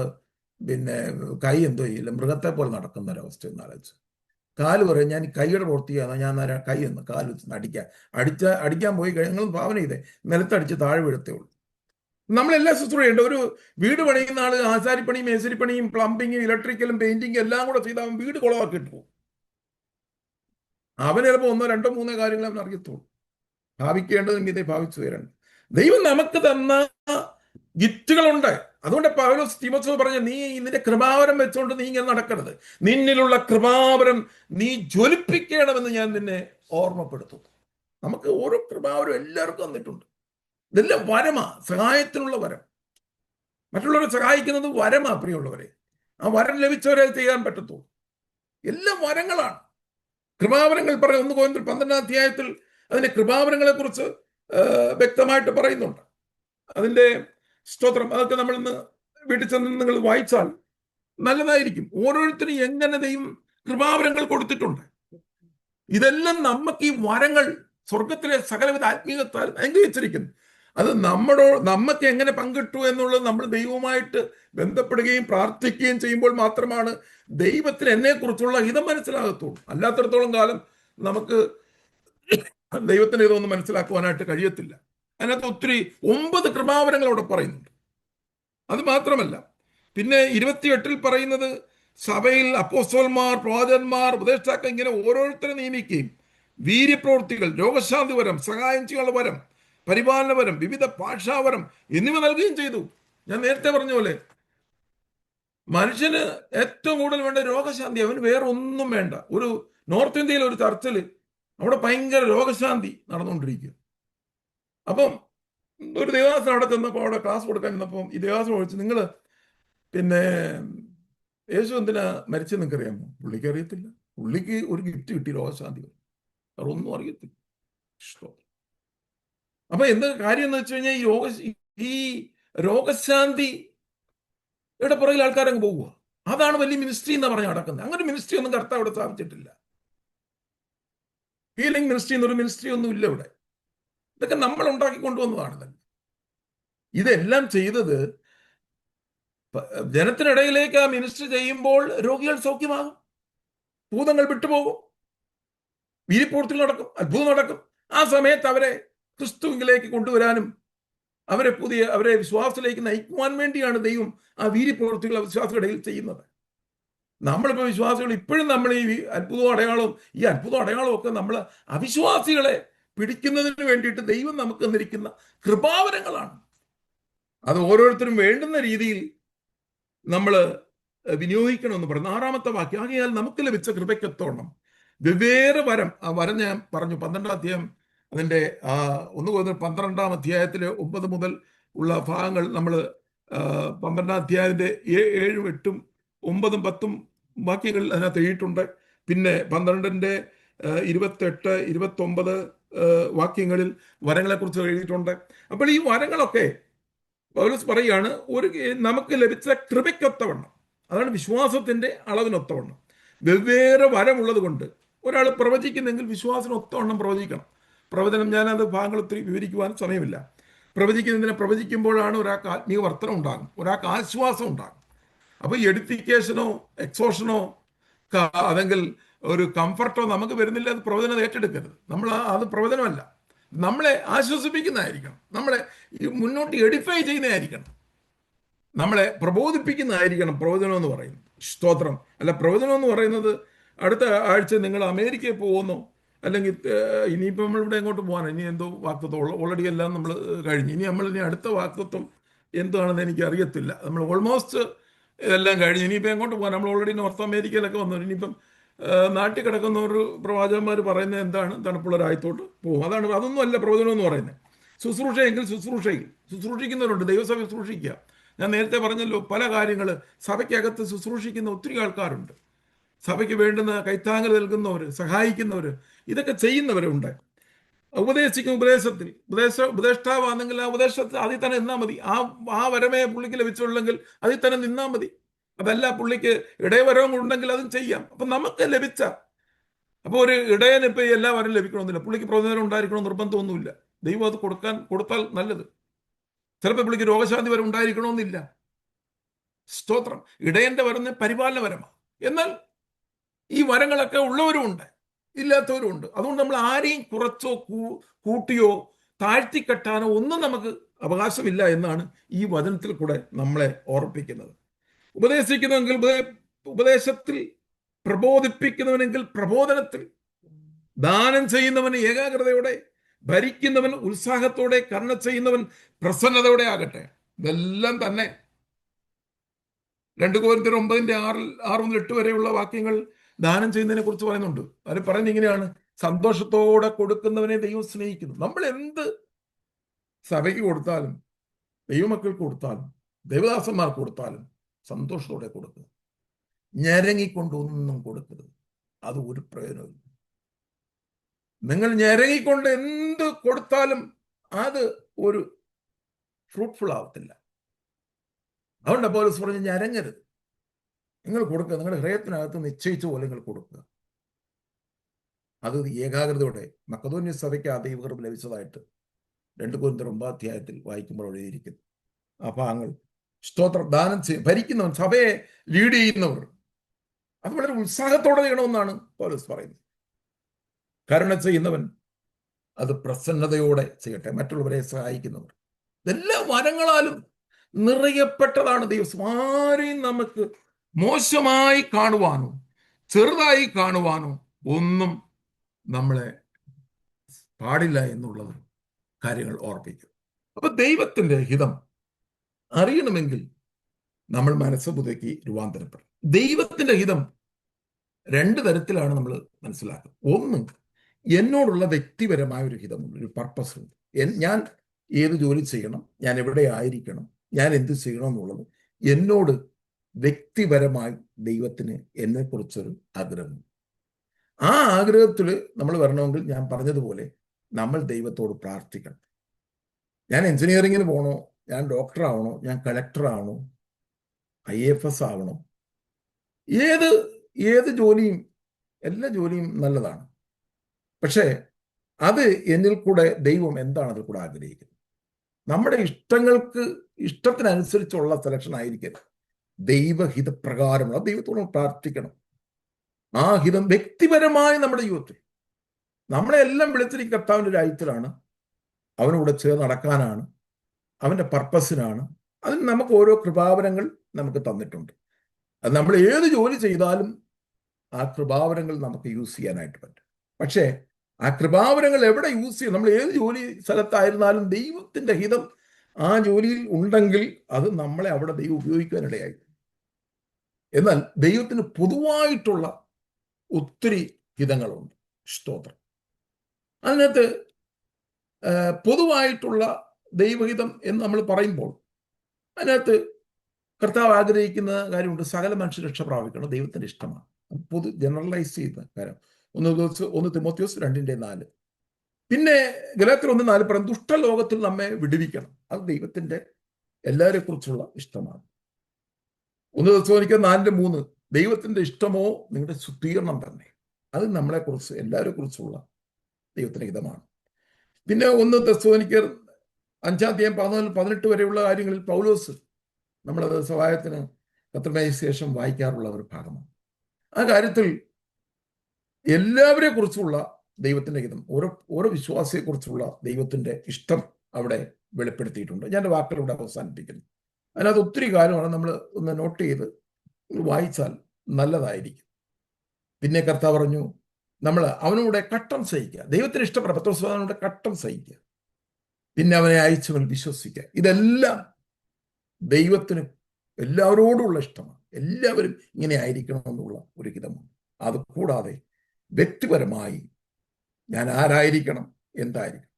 പിന്നെ കൈ എന്തോ ചെയ്യില്ല, മൃഗത്തെ പോലെ നടക്കുന്ന ഒരവസ്ഥ ഒന്ന് ആലോചിച്ചു. കാല് പറയും, ഞാൻ കൈയുടെ പ്രവൃത്തി ചെയ്യാന്ന്, ഞാൻ കൈ എന്ന് കാല് അടിക്കാൻ പോയി കഴിഞ്ഞാൽ നിങ്ങൾ ഭാവന ചെയ്തേ, നിലത്തടിച്ച് താഴെ വീഴത്തേ ഉള്ളൂ. നമ്മളെല്ലാം ശുശ്രൂഷയുണ്ട്. ഒരു വീട് പണിയുന്ന ആള് ആശാരിപ്പണിയും മേശരിപ്പണിയും പ്ലംബിങ്ങും ഇലക്ട്രിക്കലും പെയിന്റിങ്ങും എല്ലാം കൂടെ ചെയ്ത് അവൻ വീട് കുളമാക്കിയിട്ട് പോകും. അവൻ ചിലപ്പോൾ 1, 2, 3 കാര്യങ്ങൾ അവൻ അറിയത്തുള്ളൂ. ഭാവിക്കേണ്ടത് ഇതേ ഭാവിച്ചു വരണം. ദൈവം നമുക്ക് തന്ന ഗിഫ്റ്റുകളുണ്ട്. അതുകൊണ്ട് പൗലോസ് തീമോഥെയോസ് പറഞ്ഞ, നീ നിന്റെ കൃപാവരം വെച്ചുകൊണ്ട് നീ ഇങ്ങനെ നടക്കരുത്, നിന്നിലുള്ള കൃപാവരം നീ ജ്വലിപ്പിക്കണമെന്ന് ഞാൻ നിന്നെ ഓർമ്മപ്പെടുത്തുന്നു. നമുക്ക് ഓരോ കൃപാവരം എല്ലാവർക്കും തന്നിട്ടുണ്ട്. ഇതെല്ലാം വരമാ, സഹായത്തിനുള്ള വരം. മറ്റുള്ളവരെ സഹായിക്കുന്നത് വരമാ പ്രിയമുള്ളവരെ. ആ വരം ലഭിച്ചവരെ ചെയ്യാൻ പറ്റത്തുള്ളൂ. എല്ലാം വരങ്ങളാണ്. കൃപാവരങ്ങൾ പറയും 1 കൊരിന്ത്യർ 12-ാം അധ്യായത്തിൽ അതിന്റെ കൃപാവരങ്ങളെ കുറിച്ച് വ്യക്തമായിട്ട് പറയുന്നുണ്ട്. അതിന്റെ സ്തോത്രം അതൊക്കെ നമ്മൾ ഇന്ന് വീട്ടിൽ ചെന്ന് നിങ്ങൾ വായിച്ചാൽ നല്ലതായിരിക്കും. ഓരോരുത്തരും എങ്ങനെ ദൈവം കൃപാവരങ്ങൾ കൊടുത്തിട്ടുണ്ട്. ഇതെല്ലാം നമുക്ക് ഈ വരങ്ങൾ സ്വർഗത്തിലെ സകലവിധ ആത്മീയത്താൽ അനുഗ്രഹിച്ചിരിക്കുന്നു. അത് നമുക്ക് എങ്ങനെ പങ്കിട്ടു എന്നുള്ളത് നമ്മൾ ദൈവവുമായിട്ട് ബന്ധപ്പെടുകയും പ്രാർത്ഥിക്കുകയും ചെയ്യുമ്പോൾ മാത്രമാണ് ദൈവത്തിന് എന്നെക്കുറിച്ചുള്ള ഹിതം മനസ്സിലാകത്തുള്ളൂ. അല്ലാത്തടത്തോളം കാലം നമുക്ക് ദൈവത്തിന് ഇതൊന്നും മനസ്സിലാക്കുവാനായിട്ട് കഴിയത്തില്ല. അതിനകത്ത് ഒത്തിരി 9 കൃപാവരങ്ങൾ അവിടെ പറയുന്നുണ്ട്. അത് മാത്രമല്ല, പിന്നെ 28 പറയുന്നത് സഭയിൽ അപ്പോസ്തലന്മാർ, പ്രവാചകന്മാർ, ഉപദേഷ്ടാക്കൾ ഇങ്ങനെ ഓരോരുത്തരെ നിയമിക്കുകയും വീര്യപ്രവൃത്തികൾ, രോഗശാന്തി വരം, സഹായം ചെയ്യാനുള്ള വരം, പരിപാലന വരം, വിവിധ ഭാഷാവരം എന്നിവ നൽകുകയും ചെയ്തു. ഞാൻ നേരത്തെ പറഞ്ഞ പോലെ മനുഷ്യന് ഏറ്റവും കൂടുതൽ വേണ്ട രോഗശാന്തി, അവന് വേറെ ഒന്നും വേണ്ട. ഒരു നോർത്ത് ഇന്ത്യയിൽ ഒരു ചർച്ചിൽ അവിടെ ഭയങ്കര രോഗശാന്തി നടന്നുകൊണ്ടിരിക്കുക. അപ്പം ഒരു ദേവാസനം അവിടെ ചെന്നപ്പോൾ, അവിടെ ക്ലാസ് കൊടുക്കാൻ ചെന്നപ്പം ഈ ദേവാസനം ഒഴിച്ച്, നിങ്ങൾ പിന്നെ യേശു എന്തിനാ മരിച്ചെന്ന് നിങ്ങൾക്ക് അറിയാമോ? പുള്ളിക്ക് അറിയത്തില്ല. പുള്ളിക്ക് ഒരു ഗിഫ്റ്റ് കിട്ടി, രോഗശാന്തി. അവർ ഒന്നും അറിയത്തില്ല. അപ്പൊ എന്താ കാര്യം എന്ന് വെച്ച് കഴിഞ്ഞാൽ ഈ രോഗശാന്തിയുടെ പുറകിൽ ആൾക്കാരങ്ങ് പോവുക. അതാണ് വലിയ മിനിസ്ട്രി എന്ന് പറഞ്ഞ് നടക്കുന്നത്. അങ്ങനെ മിനിസ്ട്രി ഒന്നും കർത്താവ് ഇവിടെ സ്ഥാപിച്ചിട്ടില്ല. ഹീലിംഗ് മിനിസ്ട്രി എന്നൊരു മിനിസ്ട്രി ഒന്നും ഇല്ല ഇവിടെ. ഇതൊക്കെ നമ്മൾ ഉണ്ടാക്കി കൊണ്ടുവന്നതാണ്. ഇതെല്ലാം ചെയ്തത് ജനത്തിനിടയിലേക്ക് ആ മിനിസ്ട്രി ചെയ്യുമ്പോൾ രോഗികൾ സൗഖ്യമാകും, ഭൂതങ്ങൾ വിട്ടുപോകും, വീര്യപ്രവൃത്തികൾ നടക്കും, അത്ഭുതം നടക്കും. ആ സമയത്ത് അവരെ ക്രിസ്തുവിലേക്ക് കൊണ്ടുവരാനും അവരെ വിശ്വാസത്തിലേക്ക് നയിക്കുവാൻ വേണ്ടിയാണ് ദൈവം ആ വീര്യപ്രവൃത്തികൾ വിശ്വാസികളുടെ ഇടയിൽ ചെയ്യുന്നത്. നമ്മളിപ്പോൾ വിശ്വാസികൾ ഇപ്പോഴും നമ്മൾ ഈ അത്ഭുതവും അടയാളവും ഒക്കെ നമ്മൾ അവിശ്വാസികളെ പിടിക്കുന്നതിന് വേണ്ടിയിട്ട് ദൈവം നമുക്ക് തന്നിരിക്കുന്ന കൃപാവരങ്ങളാണ്. അത് ഓരോരുത്തരും വേണ്ടുന്ന രീതിയിൽ നമ്മൾ വിനിയോഗിക്കണമെന്ന് പറയുന്നു. 6-ാമത്തെ വാക്യം, ആകയാൽ നമുക്ക് ലഭിച്ച കൃപയ്ക്കൊത്തോണം വെവ്വേറെ വരം. ആ വരം ഞാൻ പറഞ്ഞു 12-ാം അധ്യായം അതിൻ്റെ 12-ാം അധ്യായത്തിലെ 9 മുതൽ ഉള്ള ഭാഗങ്ങൾ നമ്മൾ 12-ാം അധ്യായത്തിന്റെ 7, 8, 9, 10 വാക്യങ്ങൾ അതിനകത്ത് എഴുതിയിട്ടുണ്ട്. പിന്നെ 12-ന്റെ 28, 29 വാക്യങ്ങളിൽ വരങ്ങളെക്കുറിച്ച് എഴുതിയിട്ടുണ്ട്. അപ്പോൾ ഈ വരങ്ങളൊക്കെ പൗലോസ് പറയുകയാണ് നമുക്ക് ലഭിച്ച കൃപയ്ക്കൊത്തവണ്ണം, അതാണ് വിശ്വാസത്തിന്റെ അളവിനൊത്തവണ്ണം. വെവ്വേറെ വരമുള്ളത് കൊണ്ട് ഒരാൾ പ്രവചിക്കുന്നെങ്കിൽ വിശ്വാസത്തിനൊത്തവണ്ണം പ്രവചിക്കണം. പ്രവചനം, ഞാനത് ഭാഗങ്ങൾ ഒത്തിരി വിവരിക്കുവാൻ സമയമില്ല. പ്രവചിക്കുമ്പോഴാണ് ഒരാൾക്ക് ആത്മീയ വർധനം ഉണ്ടാകും, ഒരാൾക്ക് ആശ്വാസം ഉണ്ടാകും. അപ്പോൾ എഡിഫിക്കേഷനോ എക്സോഷനോ അതെങ്കിൽ ഒരു കംഫർട്ടോ നമുക്ക് വരുന്നില്ല, അത് പ്രവചനം ഏറ്റെടുക്കരുത്. അത് പ്രവചനമല്ല, നമ്മളെ ആശ്വസിപ്പിക്കുന്നതായിരിക്കണം, നമ്മളെ മുന്നോട്ട് എഡിഫൈ ചെയ്യുന്നതായിരിക്കണം, നമ്മളെ പ്രബോധിപ്പിക്കുന്നതായിരിക്കണം പ്രവചനം എന്ന് പറയുന്നത്. സ്തോത്രം. അല്ല, പ്രവചനം എന്ന് പറയുന്നത് അടുത്ത ആഴ്ച നിങ്ങൾ അമേരിക്കയിൽ പോകുന്നു, അല്ലെങ്കിൽ ഇനിയിപ്പോൾ നമ്മളിവിടെ എങ്ങോട്ട് പോകാനാണ്, ഇനി എന്തോ വാക്തത്വം ഓൾറെഡി എല്ലാം നമ്മൾ കഴിഞ്ഞു. ഇനി അടുത്ത വാക്തത്വം എന്താണെന്ന് എനിക്ക് അറിയത്തില്ല. നമ്മൾ ഓൾമോസ്റ്റ് ഇതെല്ലാം കഴിഞ്ഞ് ഇനിയിപ്പോൾ എങ്ങോട്ട് പോകാൻ, നമ്മൾ ഓൾറെഡി നോർത്ത് അമേരിക്കയിലൊക്കെ വന്നു. ഇനിയിപ്പം നാട്ടിൽ കിടക്കുന്ന ഒരു പ്രവാചകന്മാർ പറയുന്നത് എന്താണ്, തണുപ്പുള്ള രാജ്യത്തോട്ട് പോകും. അതൊന്നും അല്ല പ്രവചനം എന്ന് പറയുന്നത്. ശുശ്രൂഷയെങ്കിൽ ശുശ്രൂഷിക്കുന്നവരുണ്ട്, ദൈവസഭ ശുശ്രൂഷിക്കുക. ഞാൻ നേരത്തെ പറഞ്ഞല്ലോ, പല കാര്യങ്ങൾ സഭയ്ക്കകത്ത് ശുശ്രൂഷിക്കുന്ന ഒത്തിരി ആൾക്കാരുണ്ട്. സഭയ്ക്ക് വേണ്ടുന്ന കൈത്താങ്ങൽ നൽകുന്നവർ, സഹായിക്കുന്നവർ, ഇതൊക്കെ ചെയ്യുന്നവരുണ്ട്. ഉപദേഷ്ടാവാണെങ്കിൽ ആ ഉപദേശത്തിൽ അതിൽ തന്നെ നിന്നാൽ മതി. ആ വരമേ പുള്ളിക്ക് ലഭിച്ചുള്ളെങ്കിൽ അതിൽ തന്നെ നിന്നാൽ മതി. അതല്ല, പുള്ളിക്ക് ഇടയവരവും ഉണ്ടെങ്കിൽ അതും ചെയ്യാം. അപ്പൊ നമുക്ക് ലഭിച്ച, അപ്പോൾ ഒരു ഇടയന് ഇപ്പൊ എല്ലാ വരം ലഭിക്കണമെന്നില്ല, പുള്ളിക്ക് പ്രവചനം ഉണ്ടായിരിക്കണം നിർബന്ധമൊന്നുമില്ല. ദൈവം അത് കൊടുത്താൽ നല്ലത്. ചിലപ്പോൾ പുള്ളിക്ക് രോഗശാന്തി വരെ ഉണ്ടായിരിക്കണമെന്നില്ല. സ്തോത്രം. ഇടയന്റെ വരുന്ന പരിപാലന വരമാണ്. എന്നാൽ ഈ വരങ്ങളൊക്കെ ഉള്ളവരുമുണ്ട്, ഇല്ലാത്തവരുമുണ്ട്. അതുകൊണ്ട് നമ്മൾ ആരെയും കുറച്ചോ കൂട്ടിയോ താഴ്ത്തിക്കെട്ടാനോ ഒന്നും നമുക്ക് അവകാശമില്ല എന്നാണ് ഈ വചനത്തിൽ കൂടെ നമ്മളെ ഓർപ്പിക്കുന്നത്. ഉപദേശിക്കുന്നുവെങ്കിൽ ഉപദേശത്തിൽ, പ്രബോധിപ്പിക്കുന്നവനെങ്കിൽ പ്രബോധനത്തിൽ, ദാനം ചെയ്യുന്നവന് ഏകാഗ്രതയോടെ, ഭരിക്കുന്നവൻ ഉത്സാഹത്തോടെ, കരുണ ചെയ്യുന്നവൻ പ്രസന്നതയോടെ ആകട്ടെ. ഇതെല്ലാം തന്നെ 2 കൊരിന്ത്യർ 9:6-8 വരെയുള്ള വാക്യങ്ങൾ ദാനം ചെയ്യുന്നതിനെ കുറിച്ച് പറയുന്നുണ്ട്. അത് പറയുന്നത് ഇങ്ങനെയാണ്: സന്തോഷത്തോടെ കൊടുക്കുന്നവനെ ദൈവം സ്നേഹിക്കുന്നു. നമ്മൾ എന്ത് സഭയ്ക്ക് കൊടുത്താലും, ദൈവമക്കൾക്ക് കൊടുത്താലും, ദൈവദാസന്മാർക്ക് കൊടുത്താലും സന്തോഷത്തോടെ കൊടുക്കുക. ഞരങ്ങിക്കൊണ്ടൊന്നും കൊടുക്കരുത്, അത് ഒരു പ്രയോജനമില്ല. നിങ്ങൾ ഞരങ്ങിക്കൊണ്ട് എന്ത് കൊടുത്താലും അത് ഒരു ഫ്രൂട്ട്ഫുൾ ആവത്തില്ല. അതുകൊണ്ട് പൗലോസ് പറഞ്ഞ് ഞരങ്ങരുത്, നിങ്ങൾ കൊടുക്കുക. നിങ്ങളുടെ ഹൃദയത്തിനകത്ത് നിശ്ചയിച്ച പോലെ നിങ്ങൾ കൊടുക്കുക. അത് ഏകാഗ്രതയോടെ. മക്കതോന്യ സഭയ്ക്ക് ആ ദൈവകൃപ ലഭിച്ചതായിട്ട് 2 കൊരിന്ത്യർ 9 അധ്യായത്തിൽ വായിക്കുമ്പോൾ എഴുതിയിരിക്കുന്നു. ആ ഭാഗങ്ങൾ സ്തോത്രം. ദാനം ഭരിക്കുന്നവൻ, സഭയെ ലീഡ് ചെയ്യുന്നവർ, അത് വളരെ ഉത്സാഹത്തോടെ ചെയ്യണമെന്നാണ് പൗലോസ് പറയുന്നത്. കരുണ ചെയ്യുന്നവൻ അത് പ്രസന്നതയോടെ ചെയ്യട്ടെ. മറ്റുള്ളവരെ സഹായിക്കുന്നവർ, ഇതെല്ലാ വരങ്ങളാലും നിറയപ്പെട്ടതാണ് ദൈവം. ആരെയും നമുക്ക് മോശമായി കാണുവാനോ ചെറുതായി കാണുവാനോ ഒന്നും നമ്മളെ പാടില്ല എന്നുള്ളത് കാര്യങ്ങൾ ഓർപ്പിക്കും. അപ്പൊ ദൈവത്തിന്റെ ഹിതം അറിയണമെങ്കിൽ നമ്മൾ മനസ്സ് പുതുക്കി രൂപാന്തരപ്പെടണം. ദൈവത്തിന്റെ ഹിതം 2 തരത്തിലാണ് നമ്മൾ മനസ്സിലാക്കുക. ഒന്ന്, എന്നോടുള്ള വ്യക്തിപരമായ ഒരു ഹിതമുണ്ട്, ഒരു പർപ്പസ് ഉണ്ട്. ഞാൻ ഏത് ജോലി ചെയ്യണം, ഞാൻ എവിടെ ആയിരിക്കണം, ഞാൻ എന്ത് ചെയ്യണം എന്നുള്ളത് എന്നോട് വ്യക്തിപരമായി ദൈവത്തിന് എന്നെക്കുറിച്ചൊരു ആഗ്രഹം. ആ ആഗ്രഹത്തിൽ നമ്മൾ വരണമെങ്കിൽ ഞാൻ പറഞ്ഞതുപോലെ നമ്മൾ ദൈവത്തോട് പ്രാർത്ഥിക്കണം. ഞാൻ എഞ്ചിനീയറിങ്ങിന് പോകണോ, ഞാൻ ഡോക്ടർ ആവണോ, ഞാൻ കളക്ടർ ആവണോ, IAS ആവണോ, ഏത് ജോലിയും, എല്ലാ ജോലിയും നല്ലതാണ്. പക്ഷേ അത് എന്നിൽ കൂടെ ദൈവം എന്താണ് അതിൽ കൂടെ ആഗ്രഹിക്കുന്നത്? നമ്മുടെ ഇഷ്ടത്തിനനുസരിച്ചുള്ള സെലക്ഷൻ ആയിരിക്കരുത്. ദൈവഹിതപ്രകാരമുള്ള ദൈവത്തോട് പ്രാർത്ഥിക്കണം. ആ ഹിതം വ്യക്തിപരമായി നമ്മുടെ ജീവിതത്തിൽ നമ്മളെ എല്ലാം വിളിച്ചിരിക്കുന്ന കർത്താവിൻ്റെ ഒരു അയത്തിലാണ്, അവനോട് ചേർന്ന് നടക്കാനാണ്, അവൻ്റെ പർപ്പസിനാണ്. അതിന് നമുക്ക് ഓരോ കൃപാവരങ്ങൾ നമുക്ക് തന്നിട്ടുണ്ട്. അത് നമ്മൾ ഏത് ജോലി ചെയ്താലും ആ കൃപാവരങ്ങൾ നമുക്ക് യൂസ് ചെയ്യാനായിട്ട് പറ്റും. പക്ഷേ ആ കൃപാവരങ്ങൾ എവിടെ യൂസ് ചെയ്യും? നമ്മൾ ഏത് ജോലി സ്ഥലത്തായിരുന്നാലും ദൈവത്തിൻ്റെ ഹിതം ആ ജോലിയിൽ ഉണ്ടെങ്കിൽ അത് നമ്മളെ അവിടെ ദൈവം ഉപയോഗിക്കാനിടയായി. എന്നാൽ ദൈവത്തിന് പൊതുവായിട്ടുള്ള ഒത്തിരി ഹിതങ്ങളുണ്ട്. സ്തോത്രം. അതിനകത്ത് പൊതുവായിട്ടുള്ള ദൈവഹിതം എന്ന് നമ്മൾ പറയുമ്പോൾ അതിനകത്ത് കർത്താവ് ആഗ്രഹിക്കുന്ന കാര്യമുണ്ട്. സകല മനുഷ്യ രക്ഷ പ്രാപിക്കണം, ദൈവത്തിൻ്റെ ഇഷ്ടമാണ്. പൊതു ജനറലൈസ് ചെയ്ത കാര്യം. 1 തിമോത്തിയോസ് 2:4. പിന്നെ ഗലാത്യർ 1:4 പറയും, ദുഷ്ടലോകത്തിൽ നമ്മെ വിടുവിക്കണം. അത് ദൈവത്തിൻ്റെ എല്ലാവരെ കുറിച്ചുള്ള ഇഷ്ടമാണ്. 1 തെസ്സലോനിക്കർ 4:3, ദൈവത്തിൻ്റെ ഇഷ്ടമോ നിങ്ങളുടെ ശുദ്ധീകരണം തന്നെ. അത് നമ്മളെക്കുറിച്ച് എല്ലാവരെ കുറിച്ചുള്ള ദൈവത്തിൻ്റെ ഹിതമാണ്. പിന്നെ 1 തെസ്സലോനിക്കർ 5:14-18 വരെയുള്ള കാര്യങ്ങളിൽ പൗലോസ് നമ്മളത് സഹായത്തിന് കർത്തൃമേശയ്ക്ക് ശേഷം വായിക്കാറുള്ള ഒരു ഭാഗമാണ്. ആ കാര്യത്തിൽ എല്ലാവരെ കുറിച്ചുള്ള ദൈവത്തിൻ്റെ ഹിതം, ഓരോ വിശ്വാസിയെക്കുറിച്ചുള്ള ദൈവത്തിൻ്റെ ഇഷ്ടം അവിടെ വെളിപ്പെടുത്തിയിട്ടുണ്ട്. ഞാൻ എൻ്റെ വാക്കുകളിലൂടെ അവസാനിപ്പിക്കുന്നു. അതിനകത്ത് ഒത്തിരി കാര്യമാണ്, നമ്മൾ ഒന്ന് നോട്ട് ചെയ്ത് വായിച്ചാൽ നല്ലതായിരിക്കും. പിന്നെ കർത്താവ് പറഞ്ഞു, നമ്മൾ അവനോട് കട്ടം സഹിക്കുക, ദൈവത്തിന് ഇഷ്ടപ്പെട്ട പത്രോസ് കട്ടം സഹിക്കുക, പിന്നെ അവനെ അയച്ചവൻ വിശ്വസിക്കുക. ഇതെല്ലാം ദൈവത്തിന് എല്ലാവരോടുമുള്ള ഇഷ്ടമാണ്. എല്ലാവരും ഇങ്ങനെ ആയിരിക്കണമെന്നുള്ള ഒരു ഹിതമാണ്. അത് കൂടാതെ വ്യക്തിപരമായി ഞാൻ ആരായിരിക്കണം, എന്തായിരിക്കണം,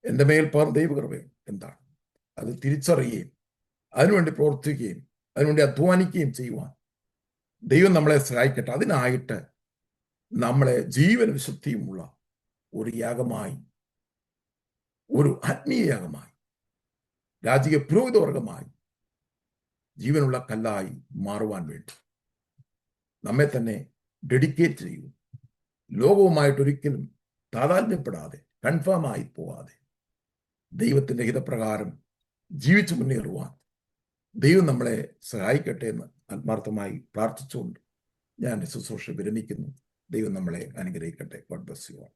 എൻ്റെ മേൽ ദൈവകൃപയും എന്താണ്, അത് തിരിച്ചറിയുകയും അതിനുവേണ്ടി പ്രവർത്തിക്കുകയും അതിനുവേണ്ടി അധ്വാനിക്കുകയും ചെയ്യുവാൻ ദൈവം നമ്മളെ സഹായിക്കട്ടെ. അതിനായിട്ട് നമ്മളെ ജീവന വിശുദ്ധിയുമുള്ള ഒരു യാഗമായി, ഒരു ആത്മീയ യാഗമായി, രാജകീയ പുരോഹിതവർഗമായി, ജീവനുള്ള കല്ലായി മാറുവാൻ വേണ്ടി നമ്മെ തന്നെ ഡെഡിക്കേറ്റ് ചെയ്യും. ലോകവുമായിട്ടൊരിക്കലും താതാത്മ്യപ്പെടാതെ, കൺഫേമായി പോവാതെ ദൈവത്തിൻ്റെ ഹിതപ്രകാരം ജീവിച്ചു മുന്നേറുവാൻ ദൈവം നമ്മളെ സഹായിക്കട്ടെ എന്ന് ആത്മാർത്ഥമായി പ്രാർത്ഥിച്ചുകൊണ്ട് ഞാൻ ശുശ്രൂഷ വിരമിക്കുന്നു. ദൈവം നമ്മളെ അനുഗ്രഹിക്കട്ടെ. God bless you all.